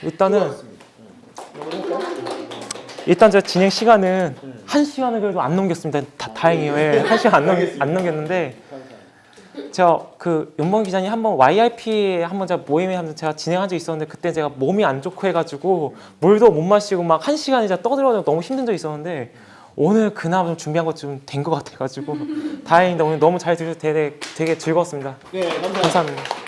[SPEAKER 1] 일단은
[SPEAKER 5] 수고하셨습니다.
[SPEAKER 1] 일단 제 진행 시간은 1시간을 그래도 안 넘겼습니다. 다행이에요. 예, 1시간 안 넘겼는데
[SPEAKER 5] 감사합니다.
[SPEAKER 1] 제가 그 윤범 기자님 한번 YIP 한번 제가 모임에 한번 제가 진행한 적이 있었는데 그때 제가 몸이 안 좋고 해가지고 물도 못 마시고 막 1시간 이제 떠들어서 너무 힘든 적이 있었는데 오늘 그나마 좀 준비한 것 좀 된 것 같아가지고 다행입니다. 오늘 너무 잘 들으셔서 되게 즐거웠습니다.
[SPEAKER 5] 네, 감사합니다.
[SPEAKER 1] 감사합니다.